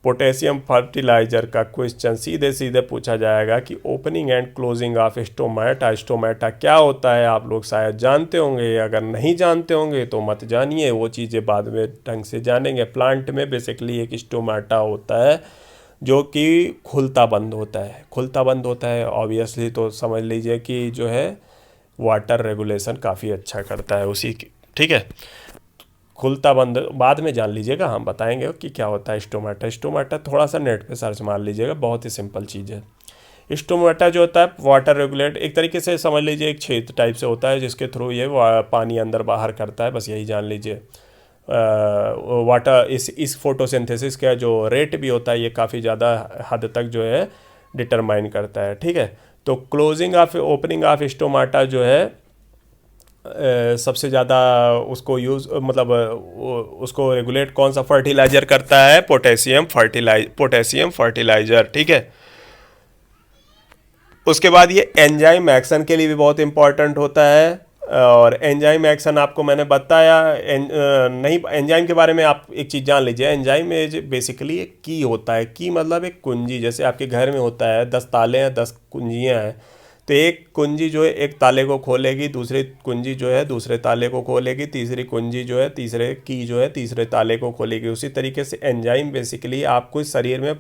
Speaker 1: पोटेशियम फर्टिलाइज़र का क्वेश्चन सीधे पूछा जाएगा कि opening and closing of stomata. Stomata क्या होता है आप लोग शायद जानते होंगे, अगर नहीं जानते होंगे तो मत जानिए, वो चीज़ें बाद में ढंग से जानेंगे। प्लांट में बेसिकली एक स्टोमेटा होता है जो कि खुलता बंद होता है। खुलता बंद होता है ऑब्वियसली, तो समझ लीजिए कि जो है वाटर रेगुलेशन काफ़ी अच्छा करता है उसी की, ठीक है। खुलता बंद बाद में जान लीजिएगा, हम बताएंगे कि क्या होता है स्टोमाटा। स्टोमाटा थोड़ा सा नेट पे सर्च मार लीजिएगा, बहुत ही सिंपल चीज़ है। स्टोमाटा जो होता है वाटर रेगुलेट, एक तरीके से समझ लीजिए एक छेद टाइप से होता है जिसके थ्रू ये पानी अंदर बाहर करता है, बस यही जान लीजिए। वाटर इस फोटोसिंथेसिस का जो रेट भी होता है ये काफ़ी ज़्यादा हद तक जो है डिटरमाइन करता है, ठीक है। तो closing of opening of stomata जो है सबसे ज़्यादा उसको यूज़ मतलब उसको रेगुलेट कौन सा फर्टिलाइज़र करता है, पोटेशियम फर्टिलाइज़र, ठीक है। उसके बाद ये एंजाइम एक्शन के लिए भी बहुत इंपॉर्टेंट होता है, और एंजाइम एक्शन आपको मैंने बताया नहीं, एंजाइम के बारे में आप एक चीज़ जान लीजिए। एंजाइम में बेसिकली एक की होता है, की मतलब एक कुंजी, जैसे आपके घर में होता है 10 ताले हैं 10 कुंजियाँ हैं, तो एक कुंजी जो है एक ताले को खोलेगी, दूसरी कुंजी जो है दूसरे ताले को खोलेगी, तीसरी कुंजी जो है तीसरे की जो है तीसरे ताले को खोलेगी। उसी तरीके से एंजाइम बेसिकली आपको शरीर में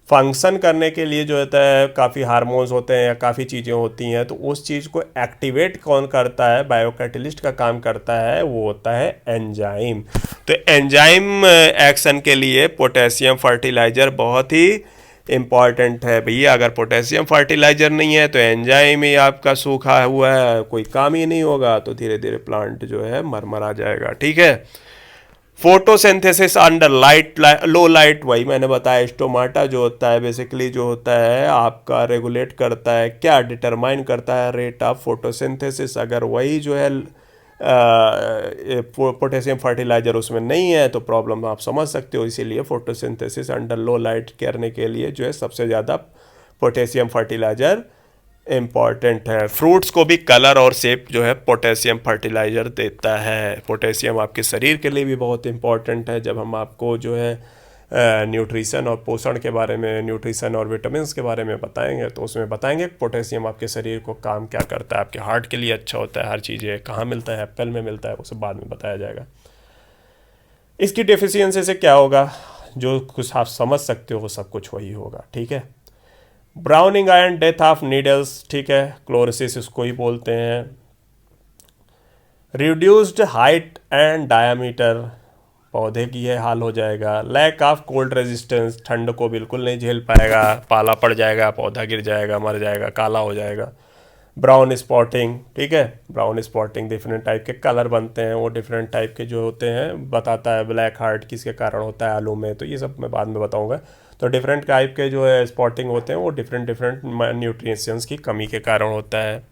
Speaker 1: फंक्शन करने के लिए जो होता है, काफ़ी हार्मोन्स होते हैं या काफ़ी चीज़ें होती हैं, तो उस चीज़ को एक्टिवेट कौन करता है, बायोकैटलिस्ट का काम करता है, वो होता है एंजाइम। तो एंजाइम एक्शन के लिए पोटेशियम फर्टिलाइज़र बहुत ही इम्पॉर्टेंट है भैया। अगर पोटेशियम फर्टिलाइज़र नहीं है तो एंजाइम ही आपका सूखा हुआ है, कोई काम ही नहीं होगा, तो धीरे धीरे प्लांट जो है मर जाएगा, ठीक है। फोटोसिंथेसिस अंडर लो लाइट, वही मैंने बताया, स्टोमाटा जो होता है बेसिकली जो होता है आपका रेगुलेट करता है, क्या डिटरमाइन करता है, रेट ऑफ फोटोसिंथेसिस। अगर वही जो है पोटेशियम फर्टिलाइज़र उसमें नहीं है तो प्रॉब्लम आप समझ सकते हो। इसीलिए फोटोसिंथेसिस अंडर लो लाइट करने के लिए जो है सबसे ज़्यादा पोटेशियम फर्टिलाइज़र इम्पॉर्टेंट है। फ्रूट्स को भी कलर और शेप जो है पोटेशियम फर्टिलाइज़र देता है। पोटेशियम आपके शरीर के लिए भी बहुत इम्पॉर्टेंट है। जब हम आपको जो है न्यूट्रिशन और पोषण के बारे में, न्यूट्रिशन और विटामिन्स के बारे में बताएंगे तो उसमें बताएंगे पोटेशियम आपके शरीर को काम क्या करता है, आपके हार्ट के लिए अच्छा होता है, हर चीज़ें कहाँ मिलता है, एप्पल में मिलता है, वो सब बाद में बताया जाएगा। इसकी डेफिशिएंसी से क्या होगा, जो कुछ आप समझ सकते हो वो सब कुछ वही होगा, ठीक है। Browning and death of needles, ठीक है, क्लोरोसिस इसको ही बोलते हैं। रिड्यूस्ड हाइट एंड डायामीटर, पौधे की ये हाल हो जाएगा। लैक ऑफ कोल्ड रेजिस्टेंस, ठंड को बिल्कुल नहीं झेल पाएगा, पाला पड़ जाएगा, पौधा गिर जाएगा, मर जाएगा, काला हो जाएगा। ब्राउन स्पॉटिंग, ठीक है, ब्राउन स्पॉटिंग डिफरेंट टाइप के कलर बनते हैं, वो डिफरेंट टाइप के जो होते हैं बताता है। ब्लैक हार्ट किसके कारण होता है आलू में, तो ये सब मैं बाद में बताऊंगा। तो डिफरेंट टाइप के जो है स्पॉटिंग होते हैं वो डिफरेंट न्यूट्रिएंट्स की कमी के कारण होता है।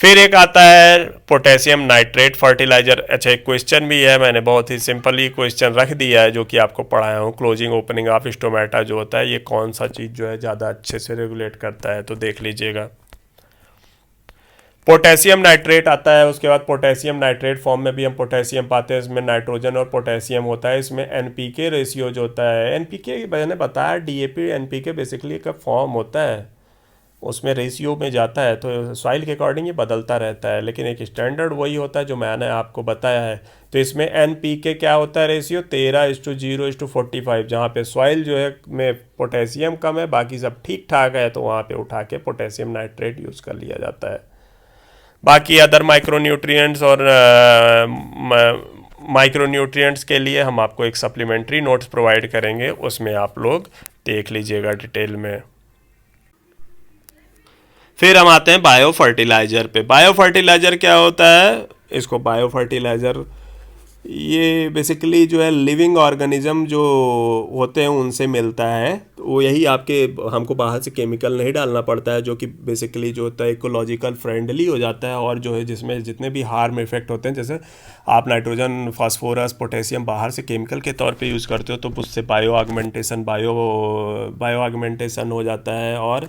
Speaker 1: फिर एक आता है पोटेशियम नाइट्रेट फर्टिलाइजर। अच्छा, एक क्वेश्चन भी है, मैंने बहुत ही सिंपली क्वेश्चन रख दिया है जो कि आपको पढ़ाया हूँ। क्लोजिंग ओपनिंग ऑफ स्टोमेटा जो होता है ये कौन सा चीज़ जो है ज़्यादा अच्छे से रेगुलेट करता है, तो देख लीजिएगा। पोटेशियम नाइट्रेट आता है, उसके बाद पोटेशियम नाइट्रेट फॉर्म में भी हम पोटेशियम पाते हैं, इसमें नाइट्रोजन और पोटेशियम होता है। इसमें एनपीके रेशियो जो होता है, एनपीके मैंने बताया डीएपी एनपीके बेसिकली का फॉर्म होता है, उसमें रेशियो में जाता है, तो सॉइल के अकॉर्डिंग ये बदलता रहता है, लेकिन एक स्टैंडर्ड वही होता है जो मैंने आपको बताया है। तो इसमें एनपीके क्या होता है रेशियो 13:0:45, जहाँ पे सॉइल जो है में पोटेशियम कम है, बाकी सब ठीक ठाक है, तो वहाँ पे उठा के पोटेशियम नाइट्रेट यूज़ कर लिया जाता है। बाकी अदर माइक्रोन्यूट्रिएंट्स और माइक्रोन्यूट्रिएंट्स के लिए हम आपको एक सप्लीमेंट्री नोट्स प्रोवाइड करेंगे, उसमें आप लोग देख लीजिएगा डिटेल में। फिर हम आते हैं बायो फर्टिलाइज़र पे। बायो फर्टिलाइज़र क्या होता है, इसको बायो फर्टिलाइज़र ये बेसिकली जो है लिविंग ऑर्गेनिज्म जो होते हैं उनसे मिलता है, तो वो यही आपके हमको बाहर से केमिकल नहीं डालना पड़ता है, जो कि बेसिकली जो होता है इकोलॉजिकल फ्रेंडली हो जाता है, और जो है जिसमें जितने भी हार्म इफेक्ट होते हैं, जैसे आप नाइट्रोजन फास्फोरस पोटेशियम बाहर से केमिकल के तौर पे यूज़ करते हो तो उससे बायो ऑगमेंटेशन हो जाता है और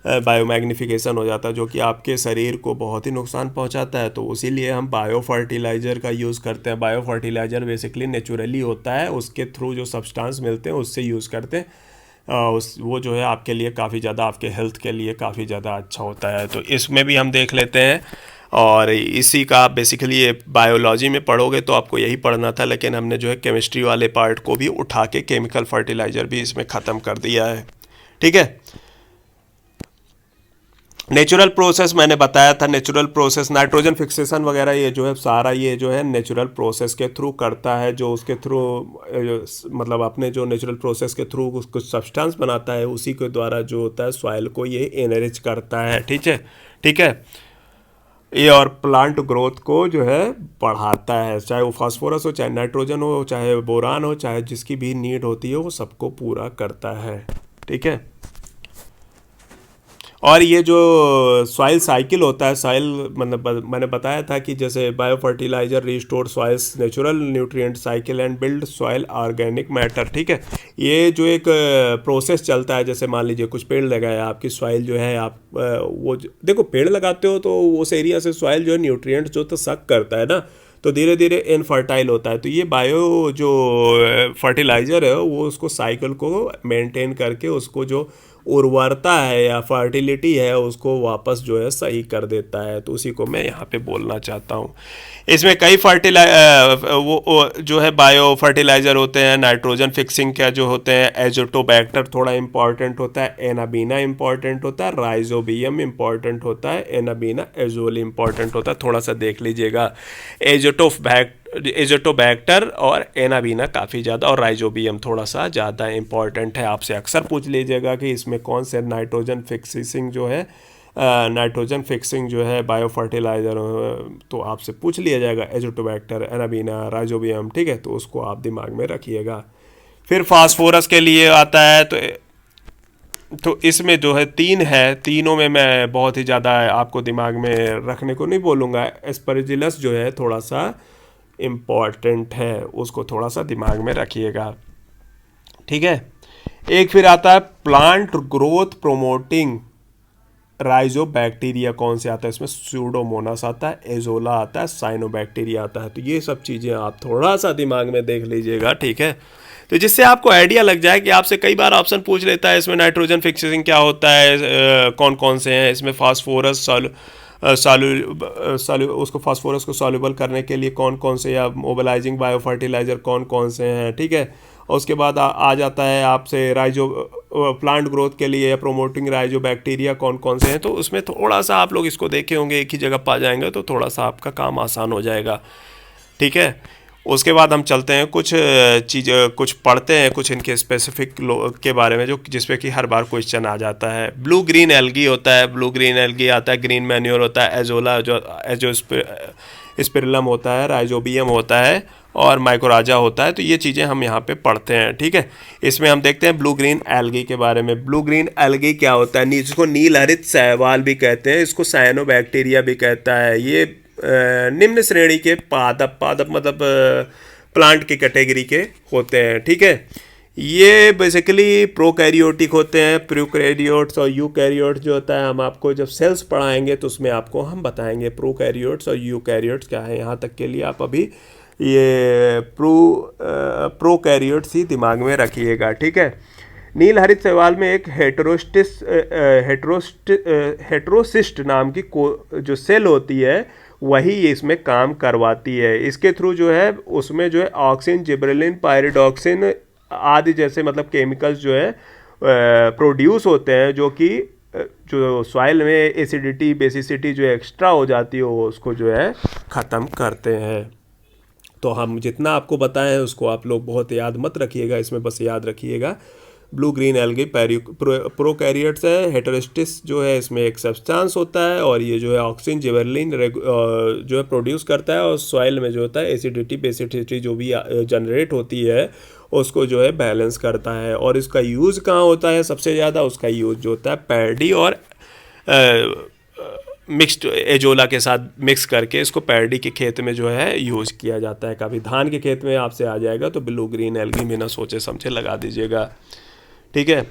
Speaker 1: बायोमैग्निफिकेशन हो जाता है, जो कि आपके शरीर को बहुत ही नुकसान पहुंचाता है। तो इसीलिए हम बायो फर्टिलाइज़र का यूज़ करते हैं। बायो फर्टिलाइज़र बेसिकली नेचुरली होता है, उसके थ्रू जो सब्सटेंस मिलते हैं उससे यूज़ करते हैं, वो जो है आपके लिए काफ़ी ज़्यादा, आपके हेल्थ के लिए काफ़ी ज़्यादा अच्छा होता है। तो इसमें भी हम देख लेते हैं, और इसी का आप बेसिकली ये बायोलॉजी में पढ़ोगे तो आपको यही पढ़ना था, लेकिन हमने जो है केमिस्ट्री वाले पार्ट को भी उठा के केमिकल फर्टिलाइज़र भी इसमें ख़त्म कर दिया है। ठीक है, नेचुरल प्रोसेस मैंने बताया था, नेचुरल प्रोसेस नाइट्रोजन फिक्सेशन वगैरह ये जो है सारा ये जो है नेचुरल प्रोसेस के थ्रू करता है, जो उसके थ्रू मतलब अपने जो नेचुरल प्रोसेस के थ्रू कुछ सब्सटेंस बनाता है, उसी के द्वारा जो होता है सॉइल को ये एनरिच करता है। ठीक है, ठीक है, ये और प्लांट ग्रोथ को जो है बढ़ाता है, चाहे वो फास्फोरस हो, चाहे नाइट्रोजन हो, चाहे बोरान हो, चाहे जिसकी भी नीड होती है वो सबको पूरा करता है। ठीक है, और ये जो सॉइल साइकिल होता है, सॉइल मतलब मैंने बताया था कि जैसे bio fertiliser restore soils natural nutrient cycle and build soil organic matter. ठीक है, ये जो एक प्रोसेस चलता है, जैसे मान लीजिए कुछ पेड़ लगाए, आपकी सॉइल जो है आप वो देखो पेड़ लगाते हो तो उस एरिया से सॉइल जो है न्यूट्रिएंट्स जो तो सक करता है ना, तो धीरे धीरे इनफर्टाइल होता है। तो ये बायो जो फर्टिलाइज़र है वो उसको साइकिल को मेंटेन करके उसको जो उर्वरता है या फर्टिलिटी है उसको वापस जो है सही कर देता है। तो उसी को मैं यहाँ पे बोलना चाहता हूँ। इसमें कई वो जो है बायो फर्टिलाइज़र होते हैं। नाइट्रोजन फिक्सिंग क्या जो होते हैं, एजोटोबैक्टर थोड़ा इंपॉर्टेंट होता है, एनाबीना इंपॉर्टेंट होता है, राइजोबियम इंपॉर्टेंट होता है, एनाबीना एजोल इंपॉर्टेंट होता है। थोड़ा सा देख लीजिएगा, एजोटोबैक्टर और एनाबीना काफ़ी ज़्यादा, और राइजोबियम थोड़ा सा ज़्यादा इंपॉर्टेंट है। आपसे अक्सर पूछ लीजिएगा कि इसमें कौन से नाइट्रोजन फिक्सिंग जो है नाइट्रोजन फिक्सिंग जो है बायो फर्टिलाइज़र, तो आपसे पूछ लिया जाएगा एजोटोबैक्टर, एनाबीना, राइजोबियम। ठीक है, तो उसको आप दिमाग में रखिएगा। फिर फास्फोरस के लिए आता है, तो इसमें जो है 3 है, तीनों में मैं बहुत ही ज़्यादा आपको दिमाग में रखने को नहीं बोलूँगा। एस्परजिलस जो है थोड़ा सा इम्पॉर्टेंट है, उसको थोड़ा सा दिमाग में रखिएगा। ठीक है, एक फिर आता है प्लांट ग्रोथ प्रोमोटिंग राइजोबैक्टीरिया। कौन से आता है इसमें? स्यूडोमोनास आता है, एजोला आता है, साइनोबैक्टीरिया आता है। तो ये सब चीज़ें आप थोड़ा सा दिमाग में देख लीजिएगा। ठीक है, तो जिससे आपको आइडिया लग जाए कि आपसे कई बार ऑप्शन पूछ लेता है इसमें नाइट्रोजन फिक्सिंग क्या होता है, कौन कौन से हैं इसमें, फास्फोरस उसको फास्फोरस को सॉल्युबल करने के लिए कौन कौन से, या मोबिलाइजिंग बायो फर्टिलाइजर कौन कौन से हैं। ठीक है, और उसके बाद आ जाता है आपसे राइजो प्लांट ग्रोथ के लिए या प्रोमोटिंग राइजो बैक्टीरिया कौन कौन से हैं। तो उसमें थोड़ा सा आप लोग इसको देखे होंगे, एक ही जगह पा जाएंगे तो थोड़ा सा आपका काम आसान हो जाएगा। ठीक है, उसके बाद हम चलते हैं कुछ चीज़ कुछ पढ़ते हैं कुछ इनके स्पेसिफिक के बारे में, जो जिसपे कि हर बार क्वेश्चन आ जाता है। ब्लू ग्रीन एल्गी होता है, ब्लू ग्रीन एल्गी आता है, ग्रीन मैन्योर होता है, एजोला जो स्पिरुलम होता है, राइजोबियम होता है, और माइकोराजा होता है। तो ये चीज़ें हम यहाँ पे पढ़ते हैं। ठीक है, इसमें हम देखते हैं ब्लू ग्रीन एल्गी के बारे में। ब्लू ग्रीन एल्गी क्या होता है? इसको नील हरित शैवाल भी कहते हैं, इसको साइनोबैक्टीरिया भी कहता है। ये निम्न श्रेणी के पादप मतलब प्लांट की कैटेगरी के होते हैं। ठीक है, ये बेसिकली प्रोकैरियोटिक होते हैं। प्रोकैरियोट्स और यूकैरियोट्स जो होता है, हम आपको जब सेल्स पढ़ाएंगे तो उसमें आपको हम बताएंगे प्रोकैरियोट्स और यूकैरियोट्स क्या है। यहाँ तक के लिए आप अभी ये प्रोकैरियोट्स ही दिमाग में रखिएगा। ठीक है, नील हरित शैवाल में एक हेटेरोसिस्ट नाम की जो सेल होती है वही इसमें काम करवाती है। इसके थ्रू जो है उसमें जो है ऑक्सिन, जिबरेलिन, पायरिडॉक्सिन आदि जैसे मतलब केमिकल्स जो है प्रोड्यूस होते हैं, जो कि जो सॉइल में एसिडिटी बेसिसिटी जो एक्स्ट्रा हो जाती है वो उसको जो है ख़त्म करते हैं। तो हम जितना आपको बताएं उसको आप लोग बहुत याद मत रखिएगा, इसमें बस याद रखिएगा ब्लू ग्रीन एल्गी प्रोकैरियोट्स है। हेटेरोसिस जो है इसमें एक सब्सटेंस होता है, और ये जो है ऑक्सिन, जिबरेलिन जो है प्रोड्यूस करता है, और सॉइल में जो होता है एसिडिटी बेसिडिटी जो भी जनरेट होती है उसको जो है बैलेंस करता है। और इसका यूज़ कहाँ होता है सबसे ज़्यादा? उसका यूज़ जो होता है पैडी और मिक्स्ड एजोला के साथ मिक्स करके इसको पैडी के खेत में जो है यूज़ किया जाता है। कभी धान के खेत में आपसे आ जाएगा तो ब्लू ग्रीन एल्गी बिना सोचे समझे लगा दीजिएगा। ठीक है,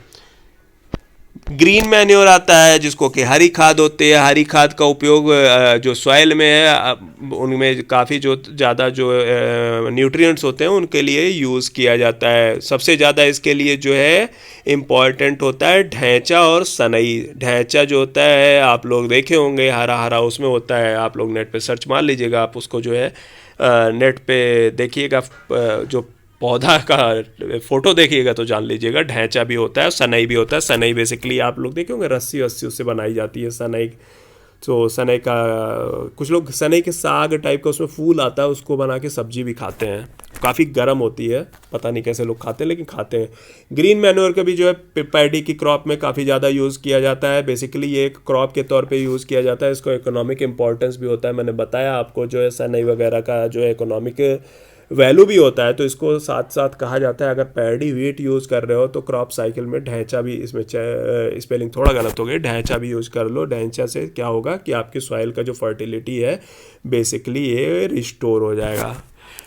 Speaker 1: ग्रीन मैन्योर आता है जिसको कि हरी खाद होती है। हरी खाद का उपयोग जो सॉइल में है उनमें काफ़ी जो ज़्यादा जो न्यूट्रिएंट्स होते हैं उनके लिए यूज़ किया जाता है। सबसे ज़्यादा इसके लिए जो है इम्पॉर्टेंट होता है ढैंचा और सनई। ढैंचा जो होता है आप लोग देखे होंगे, हरा हरा उसमें होता है, आप लोग नेट पे सर्च मार लीजिएगा, आप उसको जो है नेट पे देखिएगा, जो पौधा का फोटो देखिएगा तो जान लीजिएगा। ढैंचा भी होता है, सनई भी होता है। सनई बेसिकली आप लोग देखे होंगे रस्सी वस्सी उससे बनाई जाती है सनई। तो सनई का कुछ लोग सनई के साग टाइप का उसमें फूल आता है, उसको बना के सब्जी भी खाते हैं। काफ़ी गर्म होती है, पता नहीं कैसे लोग खाते हैं लेकिन खाते हैं। ग्रीन मैन्योर का भी जो है पैडी की क्रॉप में काफ़ी ज़्यादा यूज़ किया जाता है। बेसिकली ये एक क्रॉप के तौर पे यूज़ किया जाता है। इसको इकोनॉमिक इंपॉर्टेंस भी होता है। मैंने बताया आपको जो है सनई वगैरह का जो है इकोनॉमिक वैल्यू भी होता है। तो इसको साथ साथ कहा जाता है अगर पैडी व्हीट यूज़ कर रहे हो तो क्रॉप साइकिल में ढैंचा भी, इसमें स्पेलिंग थोड़ा गलत हो गई, ढैंचा भी यूज़ कर लो। ढैंचा से क्या होगा कि आपकी सॉइल का जो फर्टिलिटी है बेसिकली ये रिस्टोर हो जाएगा।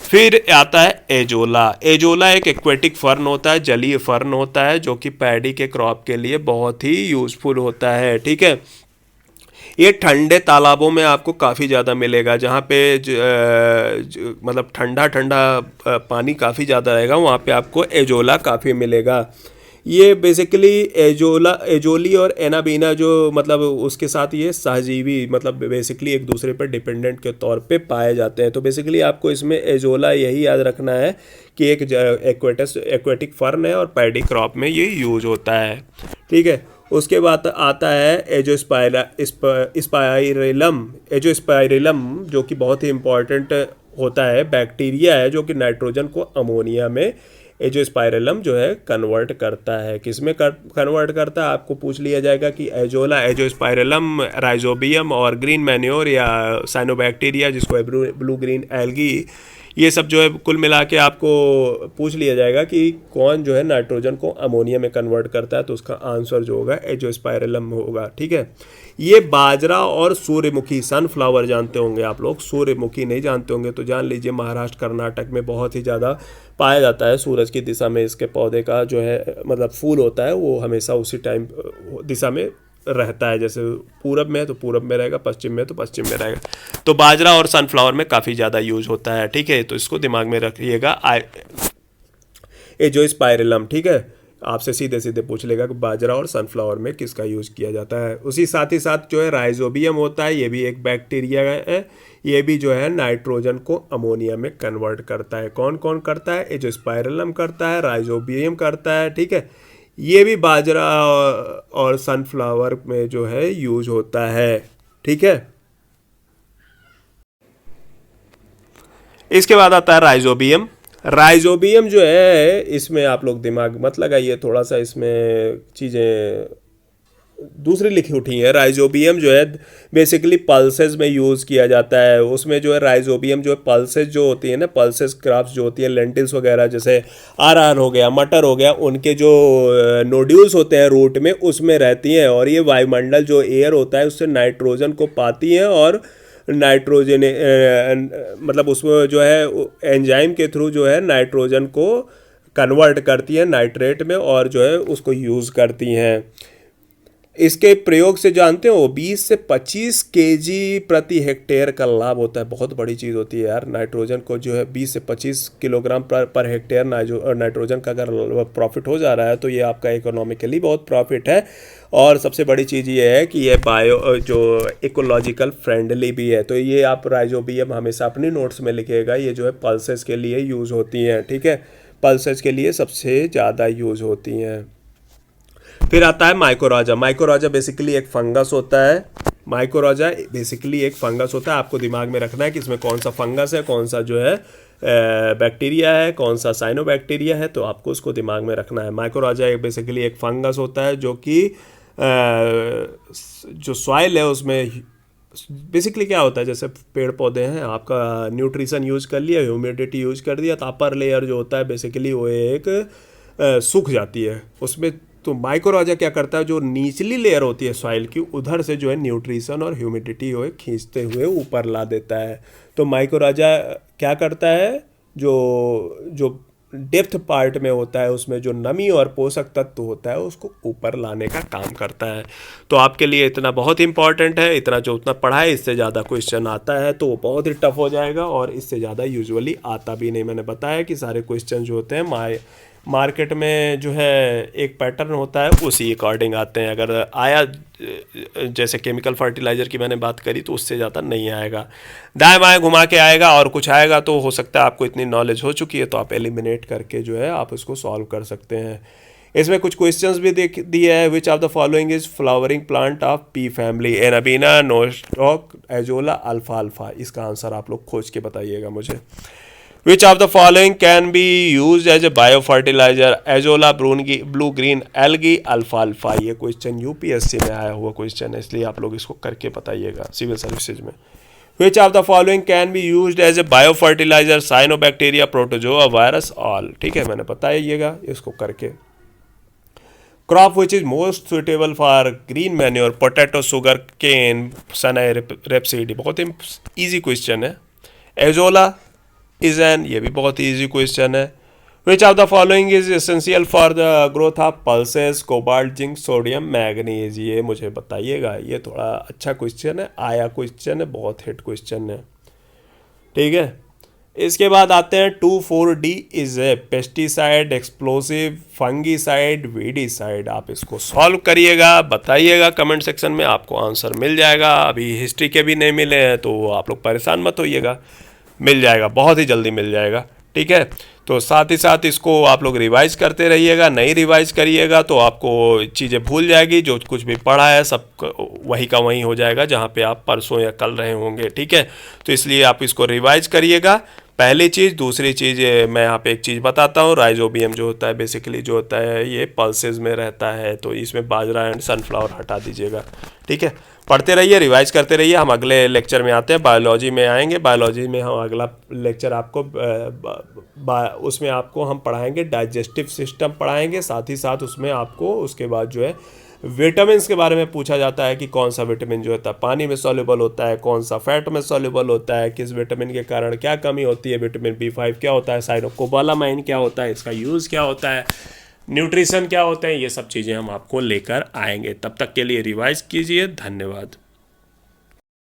Speaker 1: फिर आता है एजोला। एजोला एक एक्वेटिक फर्न होता है, जलीय फर्न होता है, जो कि पैडी के क्रॉप के लिए बहुत ही यूज़फुल होता है। ठीक है, ये ठंडे तालाबों में आपको काफ़ी ज़्यादा मिलेगा, जहाँ पे मतलब ठंडा ठंडा पानी काफ़ी ज़्यादा रहेगा, वहाँ पे आपको एजोला काफ़ी मिलेगा। ये बेसिकली एजोला, एजोली और एनाबीना जो मतलब उसके साथ ये सहजीवी मतलब बेसिकली एक दूसरे पर डिपेंडेंट के तौर पे पाए जाते हैं। तो बेसिकली आपको इसमें एजोला यही याद रखना है कि एक एक्वेटिक फर्न है और पैडी क्रॉप में ये यूज होता है। ठीक है, उसके बाद आता है एजोस्पाइरिलम। एजोस्पाइरिलम जो कि बहुत ही इम्पॉर्टेंट होता है, बैक्टीरिया है जो कि नाइट्रोजन को अमोनिया में एजोस्पाइरिलम जो है कन्वर्ट करता है। किस में कन्वर्ट करता है आपको पूछ लिया जाएगा कि एजोला, एजोस्पाइरिलम, राइजोबियम और ग्रीन मैन्योर या साइनोबैक्टीरिया जिसको ब्लू ग्रीन एल्गी, ये सब जो है कुल मिला के आपको पूछ लिया जाएगा कि कौन जो है नाइट्रोजन को अमोनिया में कन्वर्ट करता है, तो उसका आंसर जो होगा एजोस्पाइरिलम होगा। ठीक है, ये बाजरा और सूर्यमुखी, सनफ्लावर जानते होंगे आप लोग, सूर्यमुखी नहीं जानते होंगे तो जान लीजिए, महाराष्ट्र कर्नाटक में बहुत ही ज़्यादा पाया जाता है। सूरज की दिशा में इसके पौधे का जो है मतलब फूल होता है वो हमेशा उसी टाइम दिशा में रहता है। जैसे पूरब में है तो पूरब में रहेगा, पश्चिम में है तो पश्चिम में रहेगा। तो बाजरा और सनफ्लावर में काफ़ी ज़्यादा यूज होता है। ठीक है, तो इसको दिमाग में रखिएगा। एजोस्पाइरिलम। ठीक है, आपसे सीधे सीधे पूछ लेगा कि बाजरा और सनफ्लावर में किसका यूज किया जाता है। उसी साथ ही साथ जो है राइजोबियम होता है, ये भी एक बैक्टीरिया है। ये भी जो है नाइट्रोजन को अमोनिया में कन्वर्ट करता है। कौन कौन करता है? एजोस्पाइरिलम करता है, राइजोबियम करता है। ठीक है, ये भी बाजरा और सनफ्लावर में जो है यूज होता है। ठीक है, इसके बाद आता है राइजोबियम। राइजोबियम जो है इसमें आप लोग दिमाग मत लगाइए, थोड़ा सा इसमें चीज़ें दूसरी लिखी उठी है। राइजोबियम जो है बेसिकली पल्सेस में यूज़ किया जाता है। उसमें जो है राइजोबियम जो है पल्सेस जो होती है ना, पल्सेस क्रॉप्स जो होती है, लेंटिल्स वगैरह जैसे अरहर हो गया, मटर हो गया, उनके जो नोड्यूल्स होते हैं रूट में उसमें रहती हैं, और ये वायुमंडल जो एयर होता है उससे नाइट्रोजन को पाती हैं और नाइट्रोजन मतलब उसमें जो है एंजाइम के थ्रू जो है नाइट्रोजन को कन्वर्ट करती है नाइट्रेट में और जो है उसको यूज़ करती हैं। इसके प्रयोग से जानते हो 20 से 25 केजी प्रति हेक्टेयर का लाभ होता है। बहुत बड़ी चीज़ होती है यार, नाइट्रोजन को जो है 20 से 25 किलोग्राम पर हेक्टेयर नाइट्रोजन का अगर प्रॉफिट हो जा रहा है तो ये आपका इकोनॉमिकली बहुत प्रॉफिट है। और सबसे बड़ी चीज़ ये है कि ये बायो जो इकोलॉजिकल फ्रेंडली भी है। तो ये आप राइजोबियम हमेशा अपनी नोट्स में लिखिएगा, ये जो है पल्सेस के लिए यूज़ होती हैं। ठीक है, पल्सेस के लिए सबसे ज़्यादा यूज़ होती हैं। फिर आता है माइकोराजा। माइकोराजा बेसिकली एक फंगस होता है। माइकोराजा बेसिकली एक फंगस होता है। आपको दिमाग में रखना है कि इसमें कौन सा फंगस है, कौन सा जो है बैक्टीरिया है, कौन सा साइनोबैक्टीरिया है, तो आपको उसको दिमाग में रखना है। माइकोराजा एक बेसिकली एक फंगस होता है जो कि जो सॉइल है उसमें बेसिकली क्या होता है, जैसे पेड़ पौधे हैं, आपका न्यूट्रिशन यूज कर लिया, ह्यूमिडिटी यूज कर दिया, तो अपर लेयर जो होता है बेसिकली वो एक सूख जाती है उसमें। तो माइकोराजा क्या करता है, जो निचली लेयर होती है सॉइल की उधर से जो है न्यूट्रिशन और ह्यूमिडिटी हो खींचते हुए ऊपर ला देता है। तो माइकोराजा क्या करता है, जो जो डेप्थ पार्ट में होता है, उसमें जो नमी और पोषक तत्व होता है उसको ऊपर लाने का काम करता है। तो आपके लिए इतना बहुत इंपॉर्टेंट है, इतना जो उतना पढ़ा है, इससे ज़्यादा क्वेश्चन आता है तो वो बहुत ही टफ हो जाएगा और इससे ज़्यादा यूजुअली आता भी नहीं। मैंने बताया कि सारे क्वेश्चन जो होते हैं मार्केट में जो है एक पैटर्न होता है, उसी अकॉर्डिंग आते हैं। अगर आया जैसे केमिकल फर्टिलाइज़र की मैंने बात करी तो उससे ज़्यादा नहीं आएगा, दाएं बाएं घुमा के आएगा और कुछ आएगा तो हो सकता है आपको इतनी नॉलेज हो चुकी है तो आप एलिमिनेट करके जो है आप इसको सॉल्व कर सकते हैं। इसमें कुछ क्वेश्चंस भी देख दिए हैं। Which of the following is flowering plant of pea family, anabaena, nostoc, azolla, अल्फाल्फा। इसका आंसर आप लोग खोज के बताइएगा मुझे। Which of the following can be used as a biofertilizer? Azolla, blue green algae, अल्फाल्फा। ये क्वेश्चन यूपीएससी में आया हुआ क्वेश्चन है, इसलिए आप लोग इसको करके बताइएगा सिविल सर्विसेज में। Which of the following can be used as a biofertilizer? Cyanobacteria, protozoa, virus, all. ठीक है, मैंने बताइएगा इसको करके। Crop which is most suitable for green manure, potato, sugar cane, सनई, रेपसीड। बहुत ईजी क्वेश्चन है। एजोला इज एन, ये भी बहुत ईजी क्वेश्चन है। Which of the following is essential for the growth of pulses, cobalt, zinc, sodium, manganese. ये मुझे बताइएगा, ये थोड़ा अच्छा क्वेश्चन है, आया क्वेश्चन है, बहुत हिट क्वेश्चन है। ठीक है, इसके बाद आते हैं 2,4-D is a pesticide, explosive, fungicide, weedicide. आप इसको सॉल्व करिएगा, बताइएगा कमेंट सेक्शन में, आपको आंसर मिल जाएगा। अभी हिस्ट्री के भी नहीं मिले हैं तो आप लोग परेशान मत होइएगा, मिल जाएगा, बहुत ही जल्दी मिल जाएगा। ठीक है, तो साथ ही साथ इसको आप लोग रिवाइज करते रहिएगा, नहीं रिवाइज करिएगा तो आपको चीज़ें भूल जाएगी, जो कुछ भी पढ़ा है सब वही का वही हो जाएगा जहाँ पे आप परसों या कल रहे होंगे। ठीक है, तो इसलिए आप इसको रिवाइज करिएगा, पहली चीज़। दूसरी चीज़ मैं यहाँ पे एक चीज़ बताता हूँ, राइजोबियम जो होता है बेसिकली जो होता है ये पल्सेस में रहता है, तो इसमें बाजरा एंड सनफ्लावर हटा दीजिएगा। ठीक है, पढ़ते रहिए, रिवाइज करते रहिए। हम अगले लेक्चर में आते हैं, बायोलॉजी में आएंगे। बायोलॉजी में हम अगला लेक्चर आपको उसमें आपको हम पढ़ाएंगे डाइजेस्टिव सिस्टम पढ़ाएंगे, साथ ही साथ उसमें आपको उसके बाद जो है विटामिन के बारे में पूछा जाता है कि कौन सा विटामिन जो होता है पानी में सॉल्युबल होता है, कौन सा फैट में सॉल्युबल होता है, किस विटामिन के कारण क्या कमी होती है, विटामिन B5 क्या होता है, साइनोकोबालामाइन क्या होता है, इसका यूज़ क्या होता है, न्यूट्रिशन क्या होते हैं, ये सब चीज़ें हम आपको लेकर आएंगे। तब तक के लिए रिवाइज कीजिए। धन्यवाद।